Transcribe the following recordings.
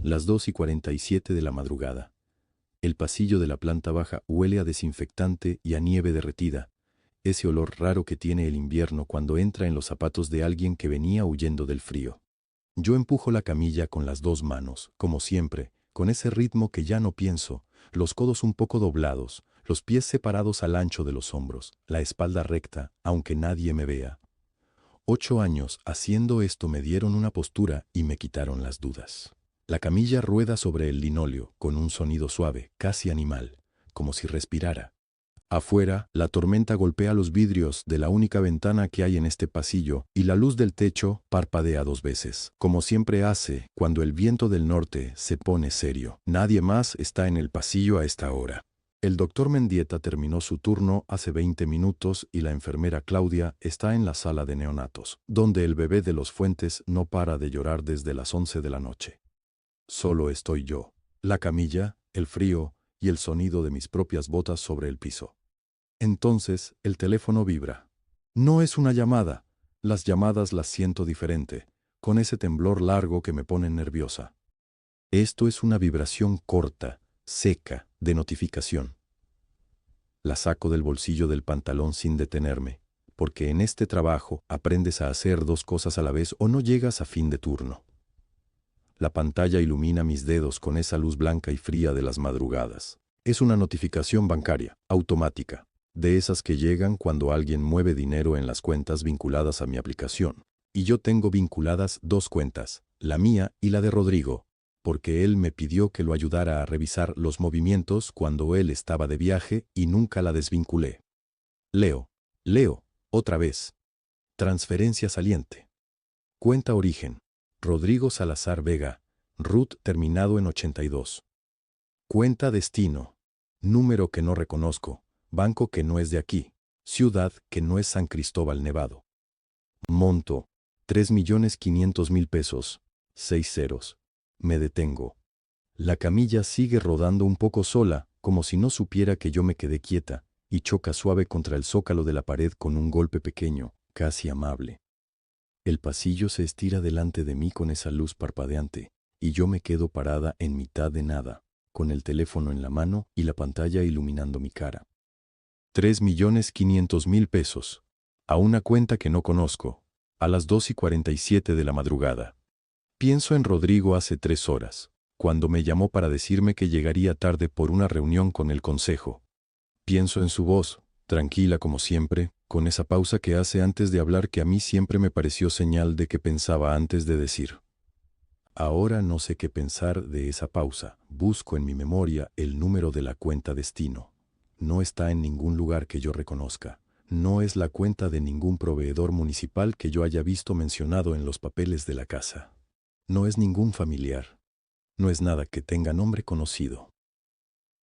Las 2:47 de la madrugada. El pasillo de la planta baja huele a desinfectante y a nieve derretida, ese olor raro que tiene el invierno cuando entra en los zapatos de alguien que venía huyendo del frío. Yo empujo la camilla con las dos manos, como siempre, con ese ritmo que ya no pienso, los codos un poco doblados, los pies separados al ancho de los hombros, la espalda recta, aunque nadie me vea. 8 años haciendo esto me dieron una postura y me quitaron las dudas. La camilla rueda sobre el linóleo con un sonido suave, casi animal, como si respirara. Afuera, la tormenta golpea los vidrios de la única ventana que hay en este pasillo y la luz del techo parpadea 2 veces, como siempre hace cuando el viento del norte se pone serio. Nadie más está en el pasillo a esta hora. El doctor Mendieta terminó su turno hace 20 minutos y la enfermera Claudia está en la sala de neonatos, donde el bebé de los Fuentes no para de llorar desde las 11 de la noche. Solo estoy yo, la camilla, el frío y el sonido de mis propias botas sobre el piso. Entonces el teléfono vibra. No es una llamada, las llamadas las siento diferente, con ese temblor largo que me pone nerviosa. Esto es una vibración corta, seca, de notificación. La saco del bolsillo del pantalón sin detenerme, porque en este trabajo aprendes a hacer dos cosas a la vez o no llegas a fin de turno. La pantalla ilumina mis dedos con esa luz blanca y fría de las madrugadas. Es una notificación bancaria, automática, de esas que llegan cuando alguien mueve dinero en las cuentas vinculadas a mi aplicación. Y yo tengo vinculadas dos cuentas, la mía y la de Rodrigo, porque él me pidió que lo ayudara a revisar los movimientos cuando él estaba de viaje y nunca la desvinculé. Leo, otra vez. Transferencia saliente. Cuenta origen. Rodrigo Salazar Vega, RUT terminado en 82. Cuenta destino. Número que no reconozco. Banco que no es de aquí. Ciudad que no es San Cristóbal Nevado. Monto, 3.500.000 pesos. 6 ceros. Me detengo. La camilla sigue rodando un poco sola, como si no supiera que yo me quedé quieta, y choca suave contra el zócalo de la pared con un golpe pequeño, casi amable. El pasillo se estira delante de mí con esa luz parpadeante, y yo me quedo parada en mitad de nada, con el teléfono en la mano y la pantalla iluminando mi cara. 3.500.000 pesos. A una cuenta que no conozco. A las 2:47 de la madrugada. Pienso en Rodrigo hace 3 horas, cuando me llamó para decirme que llegaría tarde por una reunión con el consejo. Pienso en su voz, tranquila como siempre, con esa pausa que hace antes de hablar que a mí siempre me pareció señal de que pensaba antes de decir. Ahora no sé qué pensar de esa pausa. Busco en mi memoria el número de la cuenta destino. No está en ningún lugar que yo reconozca. No es la cuenta de ningún proveedor municipal que yo haya visto mencionado en los papeles de la casa. No es ningún familiar. No es nada que tenga nombre conocido.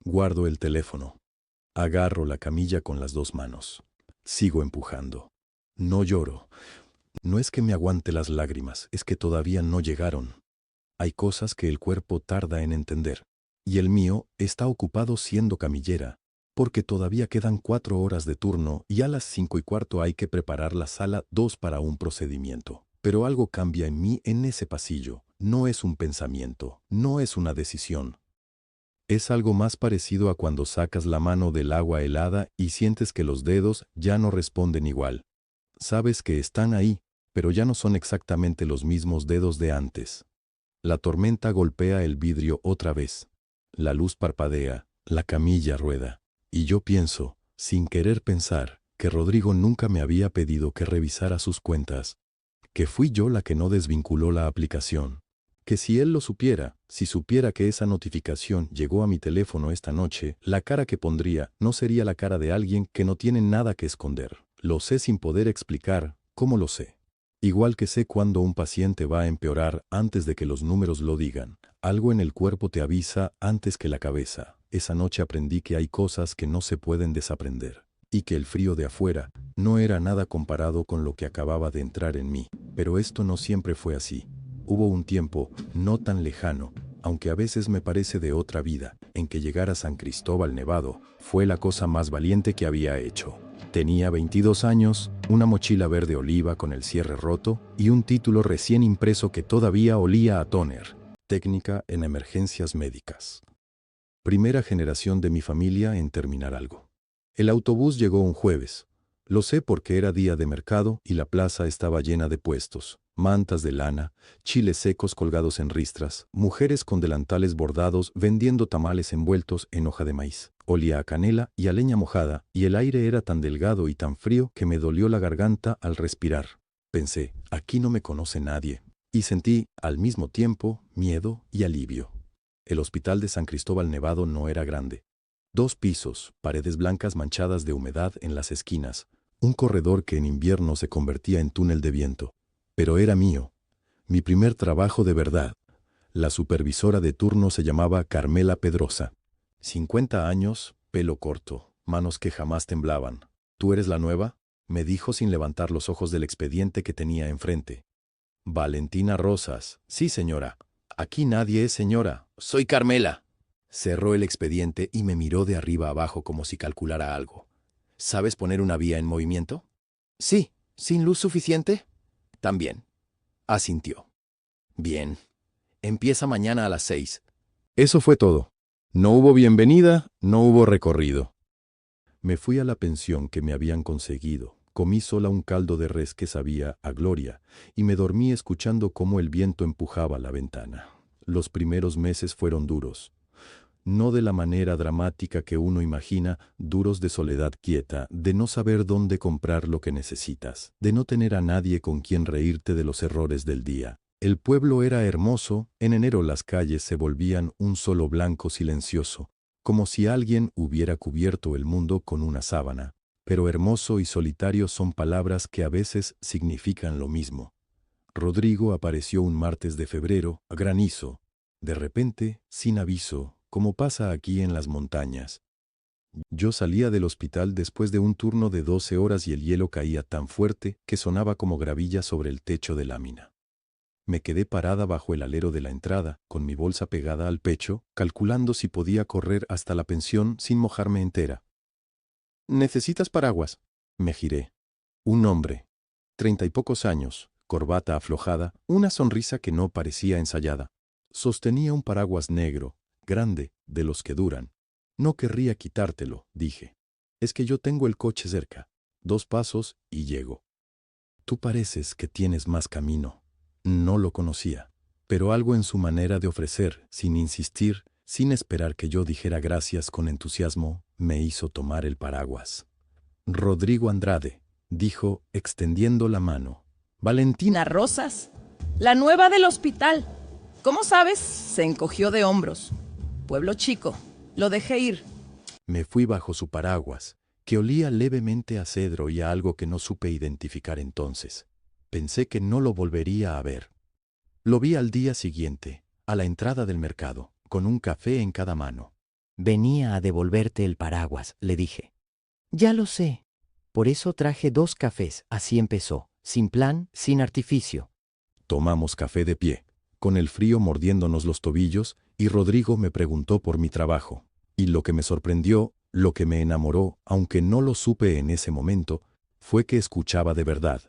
Guardo el teléfono. Agarro la camilla con las dos manos. Sigo empujando. No lloro. No es que me aguante las lágrimas, es que todavía no llegaron. Hay cosas que el cuerpo tarda en entender. Y el mío está ocupado siendo camillera, porque todavía quedan 4 horas de turno y a las 5:15 hay que preparar la sala 2 para un procedimiento. Pero algo cambia en mí en ese pasillo. No es un pensamiento, no es una decisión. Es algo más parecido a cuando sacas la mano del agua helada y sientes que los dedos ya no responden igual. Sabes que están ahí, pero ya no son exactamente los mismos dedos de antes. La tormenta golpea el vidrio otra vez. La luz parpadea, la camilla rueda. Y yo pienso, sin querer pensar, que Rodrigo nunca me había pedido que revisara sus cuentas. Que fui yo la que no desvinculó la aplicación. Que si él lo supiera, si supiera que esa notificación llegó a mi teléfono esta noche, la cara que pondría no sería la cara de alguien que no tiene nada que esconder. Lo sé sin poder explicar cómo lo sé. Igual que sé cuando un paciente va a empeorar antes de que los números lo digan. Algo en el cuerpo te avisa antes que la cabeza. Esa noche aprendí que hay cosas que no se pueden desaprender. Y que el frío de afuera no era nada comparado con lo que acababa de entrar en mí. Pero esto no siempre fue así. Hubo un tiempo, no tan lejano, aunque a veces me parece de otra vida, en que llegar a San Cristóbal Nevado fue la cosa más valiente que había hecho. Tenía 22 años, una mochila verde oliva con el cierre roto y un título recién impreso que todavía olía a tóner. técnica en emergencias médicas. Primera generación de mi familia en terminar algo. El autobús llegó un jueves. Lo sé porque era día de mercado y la plaza estaba llena de puestos, mantas de lana, chiles secos colgados en ristras, mujeres con delantales bordados vendiendo tamales envueltos en hoja de maíz. Olía a canela y a leña mojada, y el aire era tan delgado y tan frío que me dolió la garganta al respirar. Pensé, aquí no me conoce nadie, y sentí, al mismo tiempo, miedo y alivio. El hospital de San Cristóbal Nevado no era grande. 2 pisos, paredes blancas manchadas de humedad en las esquinas, un corredor que en invierno se convertía en túnel de viento. Pero era mío, mi primer trabajo de verdad. La supervisora de turno se llamaba Carmela Pedrosa. 50 años, pelo corto, manos que jamás temblaban. ¿Tú eres la nueva?, me dijo sin levantar los ojos del expediente que tenía enfrente. Valentina Rosas. Sí, señora. Aquí nadie es señora. Soy Carmela. Cerró el expediente y me miró de arriba abajo como si calculara algo. ¿Sabes poner una vía en movimiento? Sí. ¿Sin luz suficiente? También. Asintió. Bien. Empieza mañana a las 6. Eso fue todo. No hubo bienvenida, no hubo recorrido. Me fui a la pensión que me habían conseguido. Comí sola un caldo de res que sabía a gloria y me dormí escuchando cómo el viento empujaba la ventana. Los primeros meses fueron duros. No de la manera dramática que uno imagina, duros de soledad quieta, de no saber dónde comprar lo que necesitas, de no tener a nadie con quien reírte de los errores del día. El pueblo era hermoso, en enero las calles se volvían un solo blanco silencioso, como si alguien hubiera cubierto el mundo con una sábana. Pero hermoso y solitario son palabras que a veces significan lo mismo. Rodrigo apareció un martes de febrero, a granizo, de repente, sin aviso, como pasa aquí en las montañas. Yo salía del hospital después de un turno de 12 horas y el hielo caía tan fuerte que sonaba como gravilla sobre el techo de lámina. Me quedé parada bajo el alero de la entrada, con mi bolsa pegada al pecho, calculando si podía correr hasta la pensión sin mojarme entera. ¿Necesitas paraguas? Me giré. Un hombre, 30 y pocos años, corbata aflojada, una sonrisa que no parecía ensayada. Sostenía un paraguas negro, grande, de los que duran. No querría quitártelo, dije. Es que yo tengo el coche cerca. 2 pasos y llego. Tú pareces que tienes más camino. No lo conocía, pero algo en su manera de ofrecer, sin insistir, sin esperar que yo dijera gracias con entusiasmo, me hizo tomar el paraguas. Rodrigo Andrade, dijo, extendiendo la mano. Valentina Rosas, la nueva del hospital. ¿Cómo sabes? Se encogió de hombros. Pueblo chico. Lo dejé ir. Me fui bajo su paraguas, que olía levemente a cedro y a algo que no supe identificar entonces. Pensé que no lo volvería a ver. Lo vi al día siguiente, a la entrada del mercado, con un café en cada mano. Venía a devolverte el paraguas, le dije. Ya lo sé. Por eso traje 2 cafés, así empezó, sin plan, sin artificio. Tomamos café de pie, con el frío mordiéndonos los tobillos, y Rodrigo me preguntó por mi trabajo. Y lo que me sorprendió, lo que me enamoró, aunque no lo supe en ese momento, fue que escuchaba de verdad,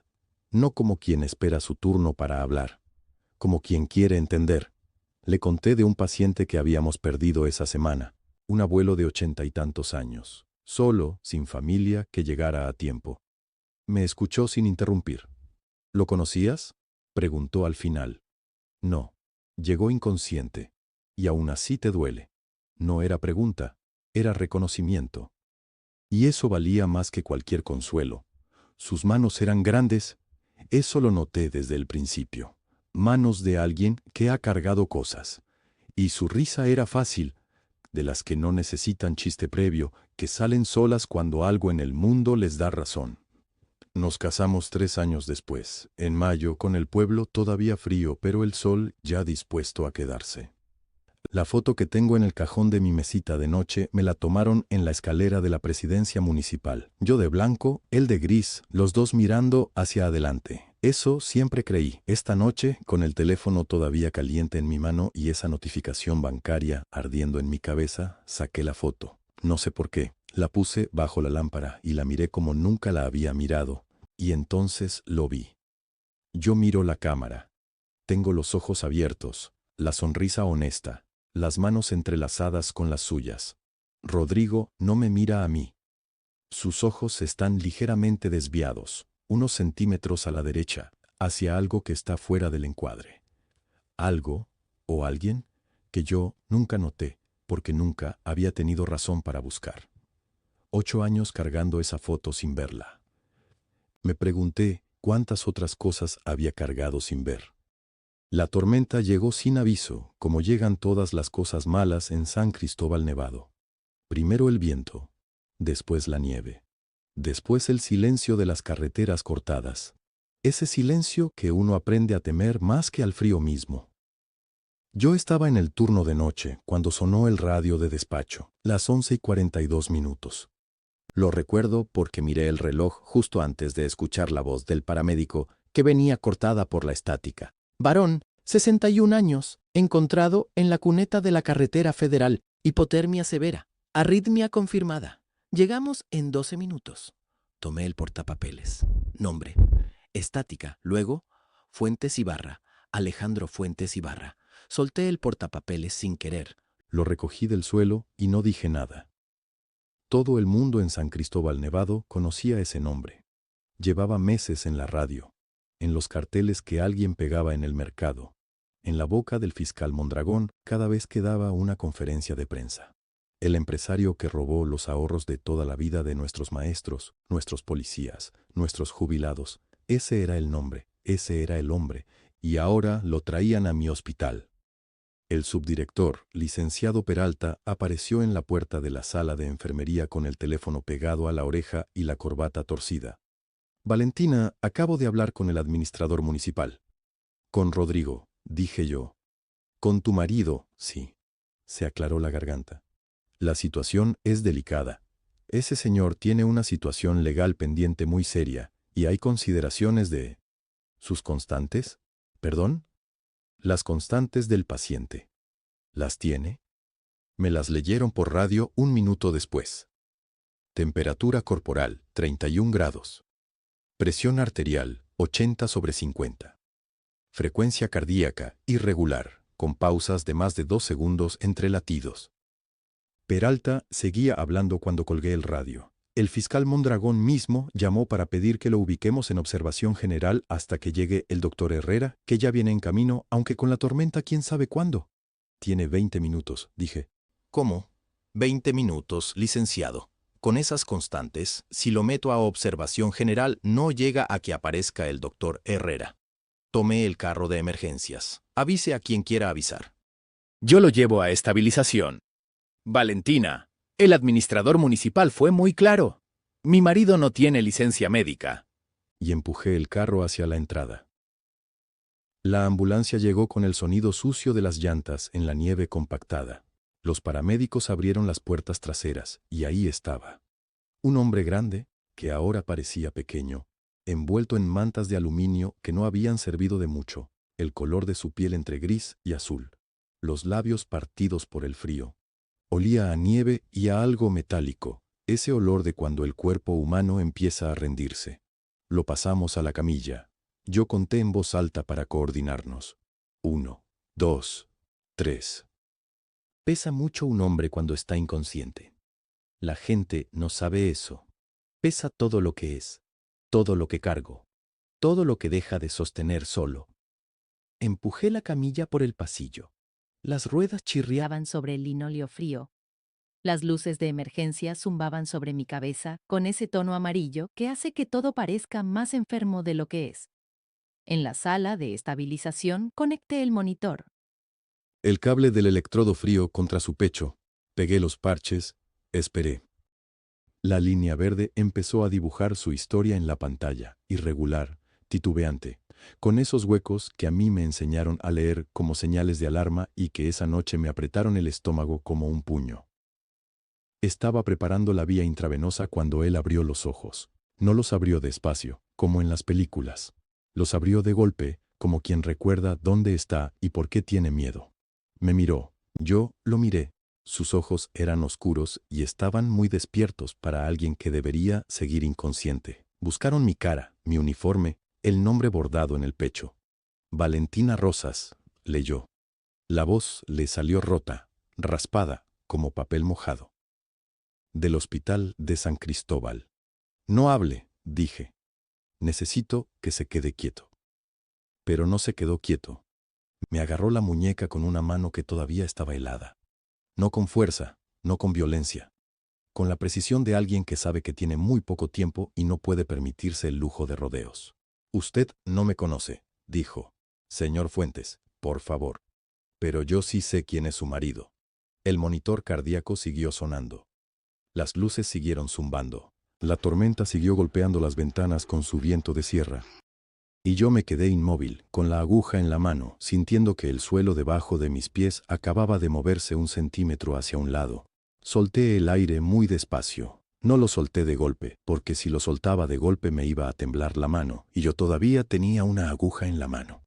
no como quien espera su turno para hablar, como quien quiere entender. Le conté de un paciente que habíamos perdido esa semana, un abuelo de 80 y tantos años, solo, sin familia, que llegara a tiempo. Me escuchó sin interrumpir. ¿Lo conocías?, preguntó al final. No, llegó inconsciente. Y aún así te duele. No era pregunta, era reconocimiento. Y eso valía más que cualquier consuelo. Sus manos eran grandes, eso lo noté desde el principio. Manos de alguien que ha cargado cosas. Y su risa era fácil, de las que no necesitan chiste previo, que salen solas cuando algo en el mundo les da razón. Nos casamos 3 años después, en mayo, con el pueblo todavía frío, pero el sol ya dispuesto a quedarse. La foto que tengo en el cajón de mi mesita de noche me la tomaron en la escalera de la presidencia municipal. Yo de blanco, él de gris, los dos mirando hacia adelante. Eso siempre creí. Esta noche, con el teléfono todavía caliente en mi mano y esa notificación bancaria ardiendo en mi cabeza, saqué la foto. No sé por qué. La puse bajo la lámpara y la miré como nunca la había mirado. Y entonces lo vi. Yo miro la cámara. Tengo los ojos abiertos. la sonrisa honesta, las manos entrelazadas con las suyas. Rodrigo no me mira a mí. Sus ojos están ligeramente desviados, unos centímetros a la derecha, hacia algo que está fuera del encuadre. Algo, o alguien, que yo nunca noté, porque nunca había tenido razón para buscar. 8 años cargando esa foto sin verla. Me pregunté cuántas otras cosas había cargado sin ver. La tormenta llegó sin aviso, como llegan todas las cosas malas en San Cristóbal Nevado. Primero el viento, después la nieve, después el silencio de las carreteras cortadas. Ese silencio que uno aprende a temer más que al frío mismo. Yo estaba en el turno de noche cuando sonó el radio de despacho, las 11:42. Lo recuerdo porque miré el reloj justo antes de escuchar la voz del paramédico que venía cortada por la estática. Varón, 61 años, encontrado en la cuneta de la carretera federal, hipotermia severa, arritmia confirmada. Llegamos en 12 minutos. Tomé el portapapeles. Nombre, estática. Luego, Fuentes Ibarra, Alejandro Fuentes Ibarra. Solté el portapapeles sin querer. Lo recogí del suelo y no dije nada. Todo el mundo en San Cristóbal Nevado conocía ese nombre. Llevaba meses en la radio, en los carteles que alguien pegaba en el mercado, en la boca del fiscal Mondragón cada vez que daba una conferencia de prensa. El empresario que robó los ahorros de toda la vida de nuestros maestros, nuestros policías, nuestros jubilados, ese era el nombre, ese era el hombre, y ahora lo traían a mi hospital. El subdirector, licenciado Peralta, apareció en la puerta de la sala de enfermería con el teléfono pegado a la oreja y la corbata torcida. Valentina, acabo de hablar con el administrador municipal. Con Rodrigo, dije yo. Con tu marido, sí. Se aclaró la garganta. La situación es delicada. Ese señor tiene una situación legal pendiente muy seria, y hay consideraciones de... ¿Sus constantes? ¿Perdón? Las constantes del paciente. ¿Las tiene? Me las leyeron por radio 1 minuto después. Temperatura corporal, 31 grados. Presión arterial, 80/50. Frecuencia cardíaca, irregular, con pausas de más de 2 segundos entre latidos. Peralta seguía hablando cuando colgué el radio. El fiscal Mondragón mismo llamó para pedir que lo ubiquemos en observación general hasta que llegue el doctor Herrera, que ya viene en camino, aunque con la tormenta quién sabe cuándo. Tiene 20 minutos, dije. ¿Cómo? 20 minutos, licenciado. Con esas constantes, si lo meto a observación general, no llega a que aparezca el doctor Herrera. Tomé el carro de emergencias. Avise a quien quiera avisar. Yo lo llevo a estabilización. Valentina, el administrador municipal fue muy claro. Mi marido no tiene licencia médica. Y empujé el carro hacia la entrada. La ambulancia llegó con el sonido sucio de las llantas en la nieve compactada. Los paramédicos abrieron las puertas traseras, y ahí estaba. Un hombre grande, que ahora parecía pequeño, envuelto en mantas de aluminio que no habían servido de mucho, el color de su piel entre gris y azul, los labios partidos por el frío. Olía a nieve y a algo metálico, ese olor de cuando el cuerpo humano empieza a rendirse. Lo pasamos a la camilla. Yo conté en voz alta para coordinarnos. 1, 2, 3. Pesa mucho un hombre cuando está inconsciente. La gente no sabe eso. Pesa todo lo que es, todo lo que cargo, todo lo que deja de sostener solo. Empujé la camilla por el pasillo. Las ruedas chirriaban Sobre el linóleo frío. Las luces de emergencia zumbaban sobre mi cabeza con ese tono amarillo que hace que todo parezca más enfermo de lo que es. En la sala de estabilización conecté el monitor. el cable del electrodo frío contra su pecho. Pegué los parches, esperé. La línea verde empezó a dibujar su historia en la pantalla, irregular, titubeante, con esos huecos que a mí me enseñaron a leer como señales de alarma y que esa noche me apretaron el estómago como un puño. Estaba preparando la vía intravenosa cuando él abrió los ojos. No los abrió despacio, como en las películas. Los abrió de golpe, como quien recuerda dónde está y por qué tiene miedo. Me miró, yo lo miré. Sus ojos eran oscuros y estaban muy despiertos para alguien que debería seguir inconsciente. Buscaron mi cara, mi uniforme, el nombre bordado en el pecho. Valentina Rosas, leyó. La voz le salió rota, raspada, como papel mojado. Del hospital de San Cristóbal. No hable, dije. Necesito que se quede quieto. Pero no se quedó quieto. Me agarró la muñeca con una mano que todavía estaba helada. No con fuerza, no con violencia. Con la precisión de alguien que sabe que tiene muy poco tiempo y no puede permitirse el lujo de rodeos. Usted no me conoce, dijo. Señor Fuentes, por favor. Pero yo sí sé quién es su marido. El monitor cardíaco siguió sonando. Las luces siguieron zumbando. La tormenta siguió golpeando las ventanas con su viento de sierra. Y yo me quedé inmóvil, con la aguja en la mano, sintiendo que el suelo debajo de mis pies acababa de moverse 1 centímetro hacia un lado. Solté el aire muy despacio. No lo solté de golpe, porque si lo soltaba de golpe me iba a temblar la mano, y yo todavía tenía una aguja en la mano.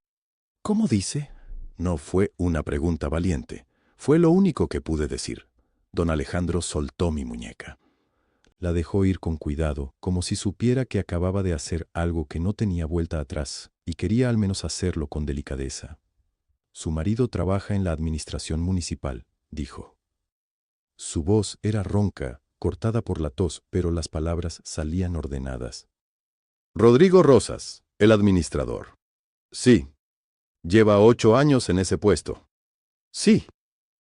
¿Cómo dice? No fue una pregunta valiente. Fue lo único que pude decir. Don Alejandro soltó mi muñeca. La dejó ir con cuidado, como si supiera que acababa de hacer algo que no tenía vuelta atrás, y quería al menos hacerlo con delicadeza. Su marido trabaja en la administración municipal, dijo. Su voz era ronca, cortada por la tos, pero las palabras salían ordenadas. Rodrigo Rosas, el administrador. Sí. Lleva 8 años en ese puesto. Sí.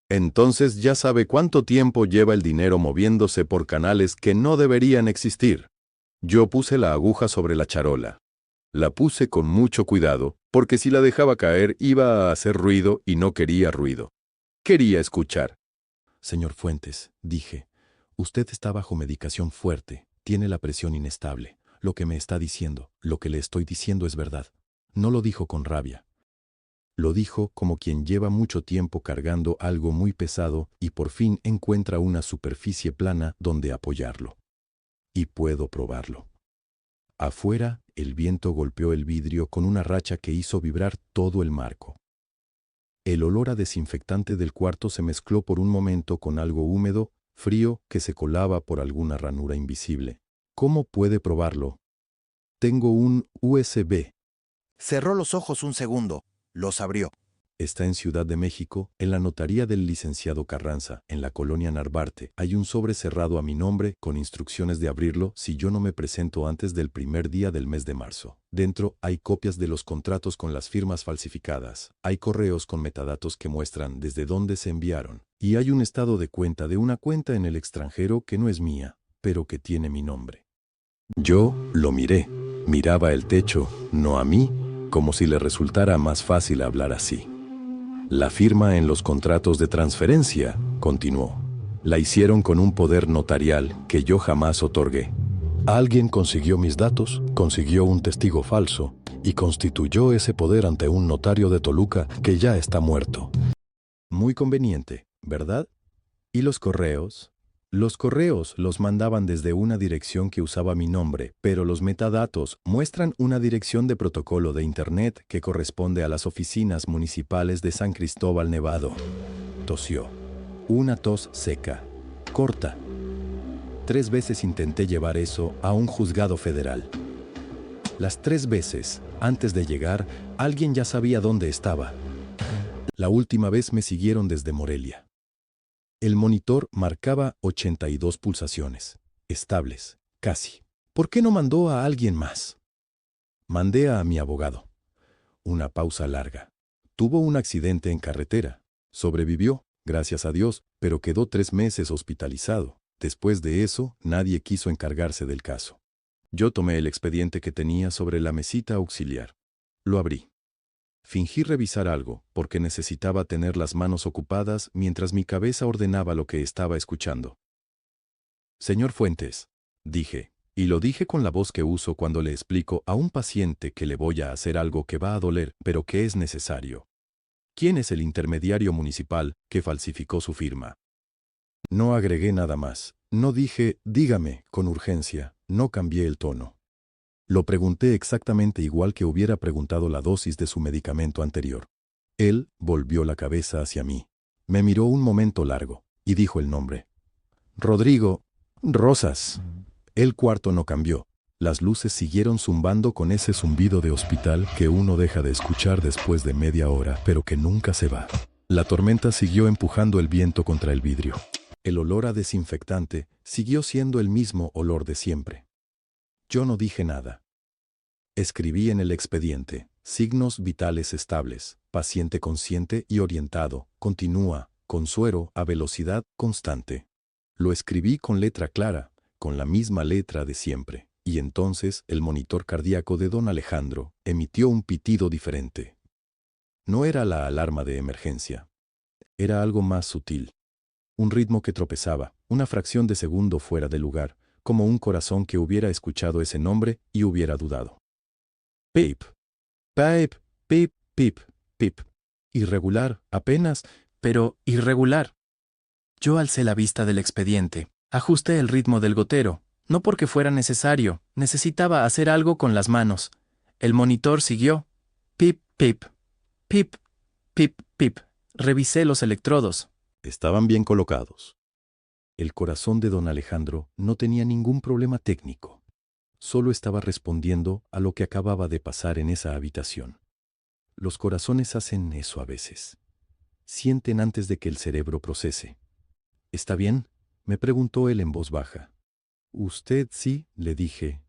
Entonces ya sabe cuánto tiempo lleva el dinero moviéndose por canales que no deberían existir. Yo puse la aguja sobre la charola. La puse con mucho cuidado, porque si la dejaba caer iba a hacer ruido y no quería ruido. Quería escuchar. Señor Fuentes, dije, usted está bajo medicación fuerte, tiene la presión inestable. Lo que me está diciendo, lo que le estoy diciendo es verdad. No lo dijo con rabia. Lo dijo como quien lleva mucho tiempo cargando algo muy pesado y por fin encuentra una superficie plana donde apoyarlo. Y puedo probarlo. Afuera, el viento golpeó el vidrio con una racha que hizo vibrar todo el marco. El olor a desinfectante del cuarto se mezcló por un momento con algo húmedo, frío, que se colaba por alguna ranura invisible. ¿Cómo puede probarlo? Tengo un USB. Cerró los ojos un segundo. Los abrió. Está en Ciudad de México, en la notaría del licenciado Carranza, en la colonia Narvarte. Hay un sobre cerrado a mi nombre, con instrucciones de abrirlo si yo no me presento antes del primer día del mes de marzo. Dentro hay copias de los contratos con las firmas falsificadas. Hay correos con metadatos que muestran desde dónde se enviaron. Y hay un estado de cuenta de una cuenta en el extranjero que no es mía, pero que tiene mi nombre. Yo lo miré. Miraba el techo, no a mí, como si le resultara más fácil hablar así. La firma en los contratos de transferencia, continuó, la hicieron con un poder notarial que yo jamás otorgué. Alguien consiguió mis datos, consiguió un testigo falso y constituyó ese poder ante un notario de Toluca que ya está muerto. Muy conveniente, ¿verdad? ¿Y los correos? Los correos los mandaban desde una dirección que usaba mi nombre, pero los metadatos muestran una dirección de protocolo de Internet que corresponde a las oficinas municipales de San Cristóbal Nevado. Tosió. Una tos seca, corta. 3 veces intenté llevar eso a un juzgado federal. Las 3 veces, antes de llegar, alguien ya sabía dónde estaba. La última vez me siguieron desde Morelia. El monitor marcaba 82 pulsaciones, estables, casi. ¿Por qué no mandó a alguien más? Mandé a mi abogado. Una pausa larga. Tuvo un accidente en carretera. Sobrevivió, gracias a Dios, pero quedó 3 meses hospitalizado. Después de eso, nadie quiso encargarse del caso. Yo tomé el expediente que tenía sobre la mesita auxiliar. Lo abrí. Fingí revisar algo, porque necesitaba tener las manos ocupadas mientras mi cabeza ordenaba lo que estaba escuchando. Señor Fuentes, dije, y lo dije con la voz que uso cuando le explico a un paciente que le voy a hacer algo que va a doler, pero que es necesario. ¿Quién es el intermediario municipal que falsificó su firma? No agregué nada más. No dije, dígame, con urgencia. No cambié el tono. Lo pregunté exactamente igual que hubiera preguntado la dosis de su medicamento anterior. Él volvió la cabeza hacia mí. Me miró un momento largo y dijo el nombre. Rodrigo Rosas. El cuarto no cambió. Las luces siguieron zumbando con ese zumbido de hospital que uno deja de escuchar después de media hora, pero que nunca se va. La tormenta siguió empujando el viento contra el vidrio. El olor a desinfectante siguió siendo el mismo olor de siempre. Yo no dije nada. Escribí en el expediente: signos vitales estables, paciente consciente y orientado, continúa, con suero a velocidad constante. Lo escribí con letra clara, con la misma letra de siempre, y entonces el monitor cardíaco de don Alejandro emitió un pitido diferente. No era la alarma de emergencia. Era algo más sutil. Un ritmo que tropezaba, una fracción de segundo fuera de lugar, como un corazón que hubiera escuchado ese nombre y hubiera dudado. Pip, pip, pip, pip, pip. Irregular, apenas, pero irregular. Yo alcé la vista del expediente, ajusté el ritmo del gotero, no porque fuera necesario, necesitaba hacer algo con las manos. El monitor siguió. Pip, pip, pip, pip, pip. Revisé los electrodos. Estaban bien colocados. El corazón de don Alejandro no tenía ningún problema técnico. Solo estaba respondiendo a lo que acababa de pasar en esa habitación. Los corazones hacen eso a veces. Sienten antes de que el cerebro procese. ¿Está bien?, me preguntó él en voz baja. Usted sí, le dije.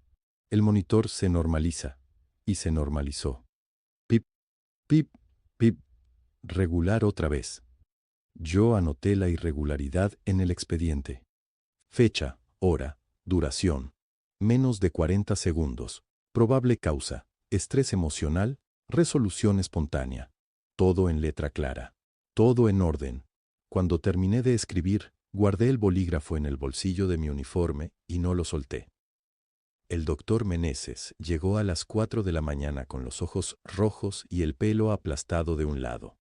El monitor se normaliza. Y se normalizó. Pip, pip, pip. Regular otra vez. Yo anoté la irregularidad en el expediente. Fecha, hora, duración. Menos de 40 segundos. Probable causa. Estrés emocional. Resolución espontánea. Todo en letra clara. Todo en orden. Cuando terminé de escribir, guardé el bolígrafo en el bolsillo de mi uniforme y no lo solté. El doctor Meneses llegó a las 4 de la mañana con los ojos rojos y el pelo aplastado de un lado.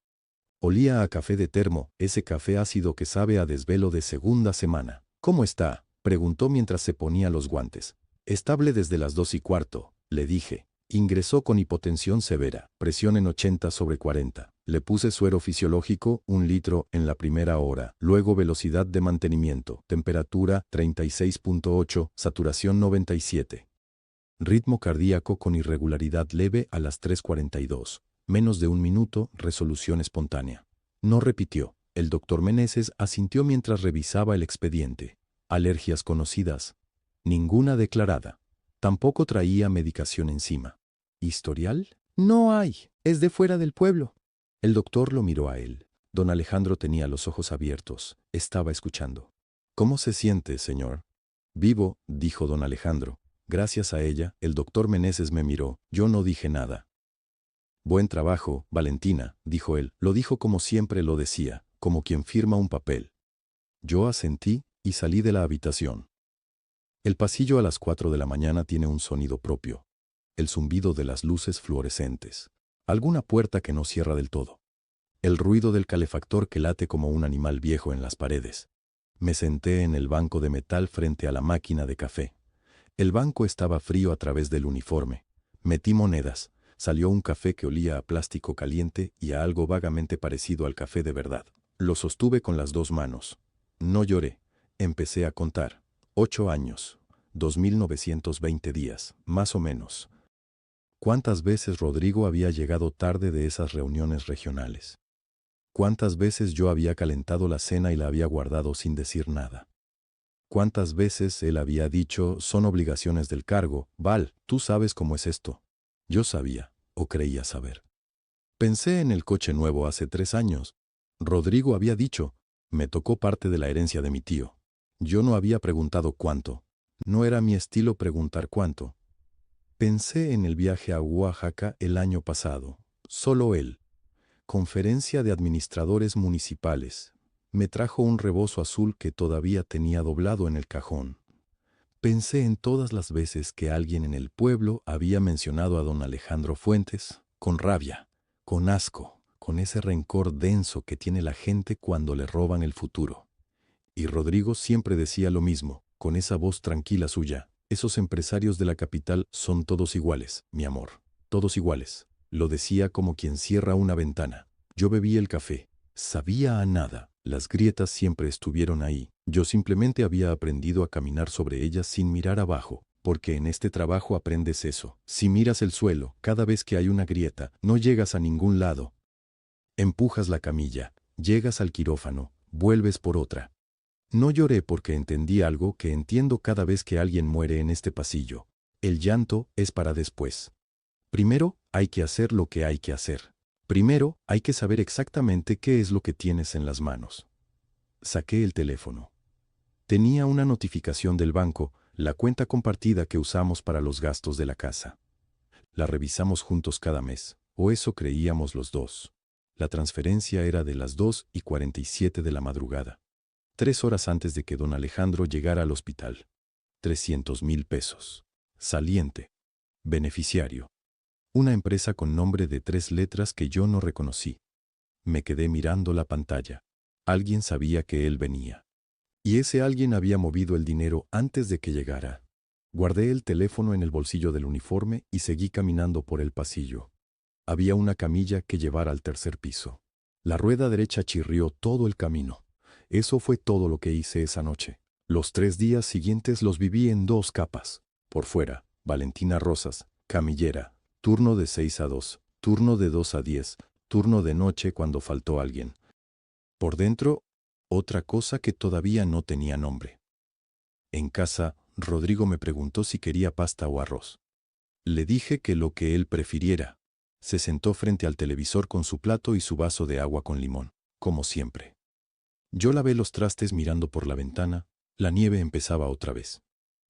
Olía a café de termo, ese café ácido que sabe a desvelo de segunda semana. ¿Cómo está?, preguntó mientras se ponía los guantes. Estable desde las 2:15, le dije. Ingresó con hipotensión severa, presión en 80/40. Le puse suero fisiológico, 1 litro en la primera hora, luego velocidad de mantenimiento, temperatura 36.8, saturación 97. Ritmo cardíaco con irregularidad leve a las 3:42. Menos de 1 minuto, resolución espontánea. No repitió. El doctor Meneses asintió mientras revisaba el expediente. Alergias conocidas. Ninguna declarada. Tampoco traía medicación encima. ¿Historial? No hay. Es de fuera del pueblo. El doctor lo miró a él. Don Alejandro tenía los ojos abiertos. Estaba escuchando. ¿Cómo se siente, señor? Vivo, dijo don Alejandro. Gracias a ella, el doctor Meneses me miró. Yo no dije nada. Buen trabajo, Valentina, dijo él. Lo dijo como siempre lo decía, como quien firma un papel. Yo asentí y salí de la habitación. El pasillo a las 4 de la mañana tiene un sonido propio. El zumbido de las luces fluorescentes. Alguna puerta que no cierra del todo. El ruido del calefactor que late como un animal viejo en las paredes. Me senté en el banco de metal frente a la máquina de café. El banco estaba frío a través del uniforme. Metí monedas. Salió un café que olía a plástico caliente y a algo vagamente parecido al café de verdad. Lo sostuve con las 2 manos. No lloré. Empecé a contar. 8 años. 2920 días, más o menos. ¿Cuántas veces Rodrigo había llegado tarde de esas reuniones regionales? ¿Cuántas veces yo había calentado la cena y la había guardado sin decir nada? ¿Cuántas veces él había dicho, son obligaciones del cargo, Val, tú sabes cómo es esto? Yo sabía, o creía saber. Pensé en el coche nuevo hace 3 años. Rodrigo había dicho, me tocó parte de la herencia de mi tío. Yo no había preguntado cuánto. No era mi estilo preguntar cuánto. Pensé en el viaje a Oaxaca el año pasado. Solo él. Conferencia de administradores municipales. Me trajo un rebozo azul que todavía tenía doblado en el cajón. Pensé en todas las veces que alguien en el pueblo había mencionado a don Alejandro Fuentes, con rabia, con asco, con ese rencor denso que tiene la gente cuando le roban el futuro. Y Rodrigo siempre decía lo mismo, con esa voz tranquila suya. Esos empresarios de la capital son todos iguales, mi amor, todos iguales. Lo decía como quien cierra una ventana. Yo bebí el café. Sabía a nada. Las grietas siempre estuvieron ahí. Yo simplemente había aprendido a caminar sobre ellas sin mirar abajo, porque en este trabajo aprendes eso. Si miras el suelo, cada vez que hay una grieta, no llegas a ningún lado. Empujas la camilla, Llegas al quirófano, vuelves por otra. No lloré porque entendí algo que entiendo cada vez que alguien muere en este pasillo. El llanto es para después. Primero, hay que hacer lo que hay que hacer. Primero, hay que saber exactamente qué es lo que tienes en las manos. Saqué el teléfono. Tenía una notificación del banco, la cuenta compartida que usamos para los gastos de la casa. La revisamos juntos cada mes, o eso creíamos los dos. La transferencia era de las 2:47 de la madrugada. 3 horas antes de que don Alejandro llegara al hospital. 300,000 pesos. Saliente. Beneficiario. Una empresa con nombre de 3 letras que yo no reconocí. Me quedé mirando la pantalla. Alguien sabía que él venía. Y ese alguien había movido el dinero antes de que llegara. Guardé el teléfono en el bolsillo del uniforme y seguí caminando por el pasillo. Había una camilla que llevar al tercer piso. La rueda derecha chirrió todo el camino. Eso fue todo lo que hice esa noche. Los 3 días siguientes los viví en 2 capas. Por fuera, Valentina Rosas, camillera, turno de 6 a 2, turno de 2 a 10, turno de noche cuando faltó alguien. Por dentro, otra cosa que todavía no tenía nombre. En casa, Rodrigo me preguntó si quería pasta o arroz. Le dije que lo que él prefiriera. Se sentó frente al televisor con su plato y su vaso de agua con limón, como siempre. Yo lavé los trastes mirando por la ventana. La nieve empezaba otra vez.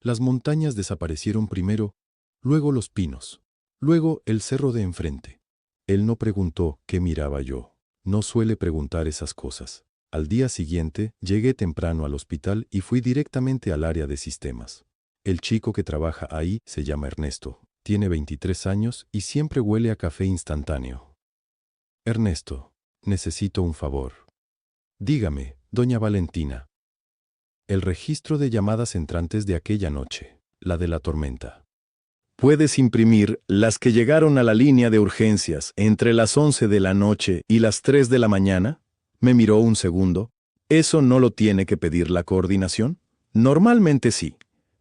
Las montañas desaparecieron primero, luego los pinos, luego el cerro de enfrente. Él no preguntó qué miraba yo. No suele preguntar esas cosas. Al día siguiente, llegué temprano al hospital y fui directamente al área de sistemas. El chico que trabaja ahí se llama Ernesto. Tiene 23 años y siempre huele a café instantáneo. Ernesto, necesito un favor. Dígame, doña Valentina. El registro de llamadas entrantes de aquella noche, la de la tormenta. ¿Puedes imprimir las que llegaron a la línea de urgencias entre las 11 de la noche y las 3 de la mañana? Me miró un segundo. ¿Eso no lo tiene que pedir la coordinación? Normalmente sí,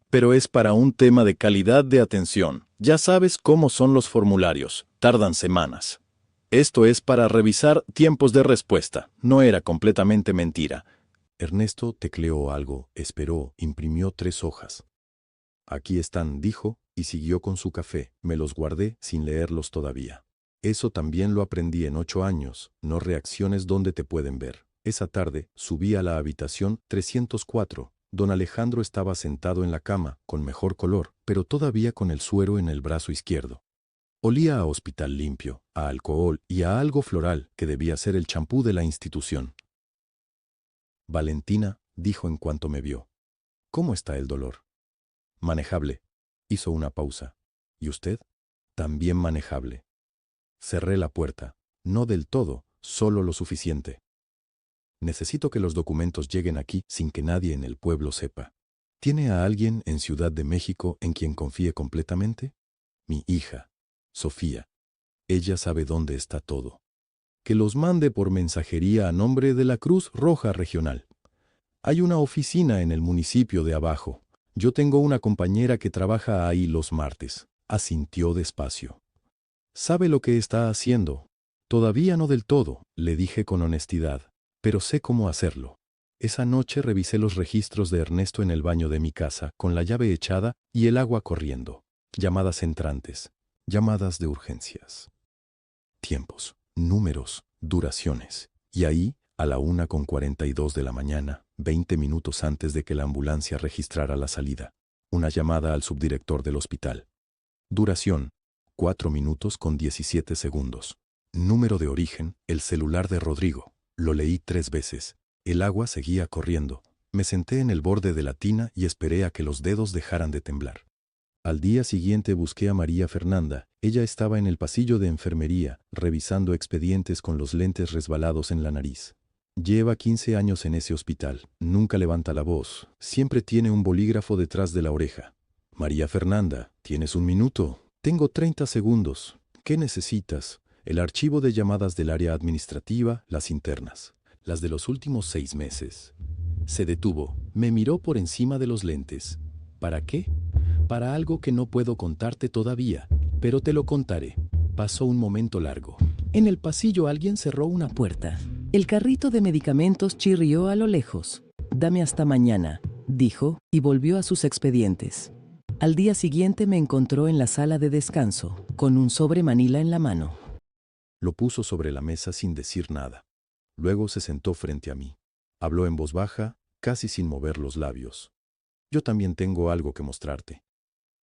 pero es para un tema de calidad de atención. Ya sabes cómo son los formularios, tardan semanas. Esto es para revisar tiempos de respuesta, no era completamente mentira. Ernesto tecleó algo, esperó, imprimió 3 hojas. Aquí están, dijo, y siguió con su café. Me los guardé sin leerlos todavía. Eso también lo aprendí en 8 años, no reacciones donde te pueden ver. Esa tarde subí a la habitación 304. Don Alejandro estaba sentado en la cama, con mejor color, pero todavía con el suero en el brazo izquierdo. Olía a hospital limpio, a alcohol y a algo floral que debía ser el champú de la institución. Valentina, dijo en cuanto me vio. ¿Cómo está el dolor? Manejable. Hizo una pausa. ¿Y usted? También manejable. Cerré la puerta. No del todo, solo lo suficiente. Necesito que los documentos lleguen aquí sin que nadie en el pueblo sepa. ¿Tiene a alguien en Ciudad de México en quien confíe completamente? Mi hija, Sofía. Ella sabe dónde está todo. Que los mande por mensajería a nombre de la Cruz Roja Regional. Hay una oficina en el municipio de abajo. Yo tengo una compañera que trabaja ahí los martes. Asintió despacio. ¿Sabe lo que está haciendo? Todavía no del todo, le dije con honestidad, pero sé cómo hacerlo. Esa noche revisé los registros de Ernesto en el baño de mi casa, con la llave echada y el agua corriendo. Llamadas entrantes, llamadas de urgencias. Tiempos, números, duraciones. Y ahí, a la 1:42 de la mañana, 20 minutos antes de que la ambulancia registrara la salida, una llamada al subdirector del hospital. Duración, 4 minutos con 17 segundos. Número de origen, el celular de Rodrigo. Lo leí 3 veces. El agua seguía corriendo. Me senté en el borde de la tina y esperé a que los dedos dejaran de temblar. Al día siguiente busqué a María Fernanda. Ella estaba en el pasillo de enfermería, revisando expedientes con los lentes resbalados en la nariz. Lleva 15 años en ese hospital. Nunca levanta la voz. Siempre tiene un bolígrafo detrás de la oreja. María Fernanda, ¿tienes un minuto? Tengo 30 segundos. ¿Qué necesitas? El archivo de llamadas del área administrativa, las internas. Las de los últimos 6 meses. Se detuvo. Me miró por encima de los lentes. ¿Para qué? Para algo que no puedo contarte todavía, pero te lo contaré. Pasó un momento largo. En el pasillo alguien cerró una puerta. El carrito de medicamentos chirrió a lo lejos. «Dame hasta mañana», dijo, y volvió a sus expedientes. Al día siguiente me encontró en la sala de descanso, con un sobre manila en la mano. Lo puso sobre la mesa sin decir nada. Luego se sentó frente a mí. Habló en voz baja, casi sin mover los labios. «Yo también tengo algo que mostrarte.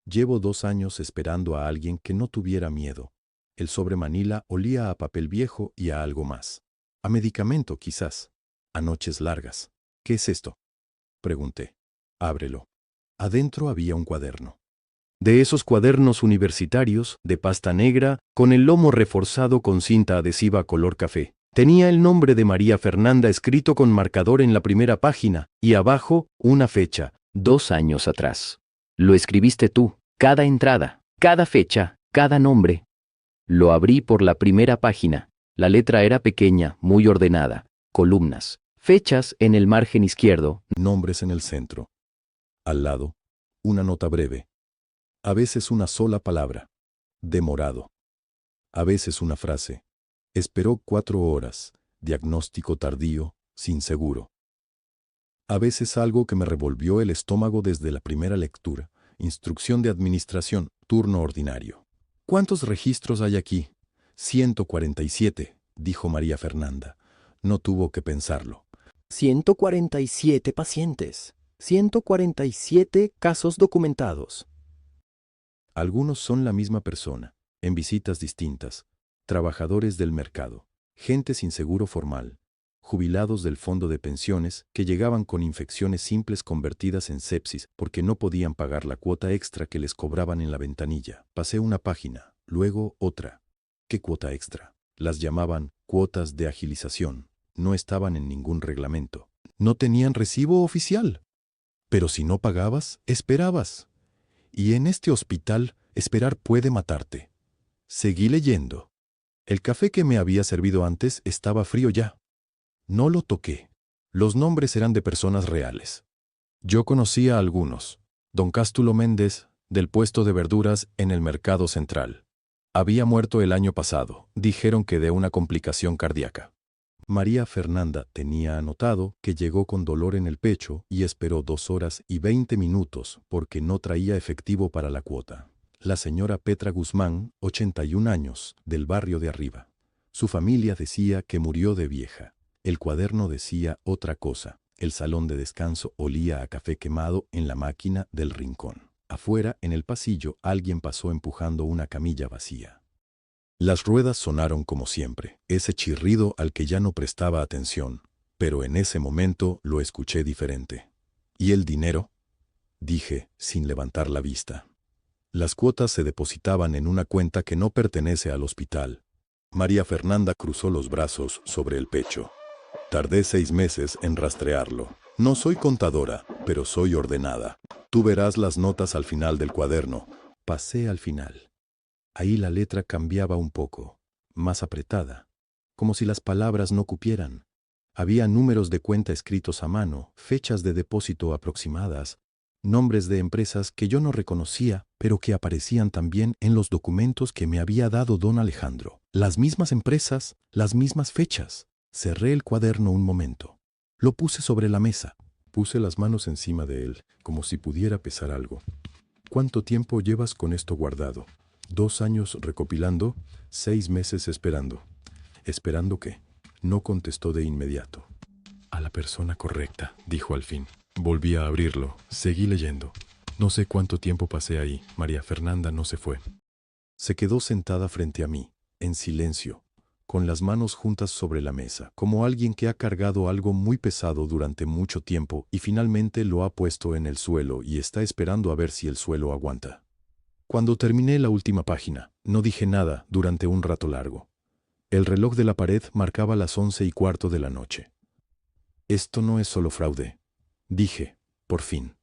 Llevo 2 años esperando a alguien que no tuviera miedo. El sobre manila olía a papel viejo y a algo más. A medicamento, quizás. A noches largas. ¿Qué es esto?», pregunté. «Ábrelo». Adentro había un cuaderno. De esos cuadernos universitarios, de pasta negra, con el lomo reforzado con cinta adhesiva color café. Tenía el nombre de María Fernanda escrito con marcador en la primera página, y abajo una fecha, 2 años atrás. Lo escribiste tú, cada entrada, cada fecha, cada nombre. Lo abrí por la primera página. La letra era pequeña, muy ordenada. Columnas. Fechas en el margen izquierdo. Nombres en el centro. Al lado, una nota breve. A veces una sola palabra. Demorado. A veces una frase. Esperó 4 horas. Diagnóstico tardío, sin seguro. A veces algo que me revolvió el estómago desde la primera lectura. Instrucción de administración, turno ordinario. «¿Cuántos registros hay aquí?». 147, dijo María Fernanda. No tuvo que pensarlo. 147 pacientes. 147 casos documentados. Algunos son la misma persona, en visitas distintas. Trabajadores del mercado, gente sin seguro formal, jubilados del fondo de pensiones que llegaban con infecciones simples convertidas en sepsis porque no podían pagar la cuota extra que les cobraban en la ventanilla. Pasé una página, luego otra. ¿Qué cuota extra? Las llamaban cuotas de agilización. No estaban en ningún reglamento. No tenían recibo oficial. Pero si no pagabas, esperabas. Y en este hospital, esperar puede matarte. Seguí leyendo. El café que me había servido antes estaba frío ya. No lo toqué. Los nombres eran de personas reales. Yo conocía a algunos. Don Cástulo Méndez, del puesto de verduras en el Mercado Central. Había muerto el año pasado. Dijeron que de una complicación cardíaca. María Fernanda tenía anotado que llegó con dolor en el pecho y esperó 2 horas y 20 minutos porque no traía efectivo para la cuota. La señora Petra Guzmán, 81 años, del barrio de arriba. Su familia decía que murió de vieja. El cuaderno decía otra cosa. El salón de descanso olía a café quemado en la máquina del rincón. Afuera, en el pasillo, alguien pasó empujando una camilla vacía. Las ruedas sonaron como siempre, ese chirrido al que ya no prestaba atención, pero en ese momento lo escuché diferente. ¿Y el dinero?, dije, sin levantar la vista. Las cuotas se depositaban en una cuenta que no pertenece al hospital. María Fernanda cruzó los brazos sobre el pecho. Tardé 6 meses en rastrearlo. No soy contadora, pero soy ordenada. Tú verás las notas al final del cuaderno. Pasé al final. Ahí la letra cambiaba un poco, más apretada, como si las palabras no cupieran. Había números de cuenta escritos a mano, fechas de depósito aproximadas, nombres de empresas que yo no reconocía, pero que aparecían también en los documentos que me había dado don Alejandro. Las mismas empresas, las mismas fechas. Cerré el cuaderno un momento. Lo puse sobre la mesa. Puse las manos encima de él, como si pudiera pesar algo. ¿Cuánto tiempo llevas con esto guardado? 2 años recopilando, 6 meses esperando. ¿Esperando qué? No contestó de inmediato. A la persona correcta, dijo al fin. Volví a abrirlo, seguí leyendo. No sé cuánto tiempo pasé ahí. María Fernanda no se fue. Se quedó sentada frente a mí, en silencio, con las manos juntas sobre la mesa, como alguien que ha cargado algo muy pesado durante mucho tiempo y finalmente lo ha puesto en el suelo y está esperando a ver si el suelo aguanta. Cuando terminé la última página, no dije nada durante un rato largo. El reloj de la pared marcaba las 11:15 de la noche. Esto no es solo fraude, dije, por fin.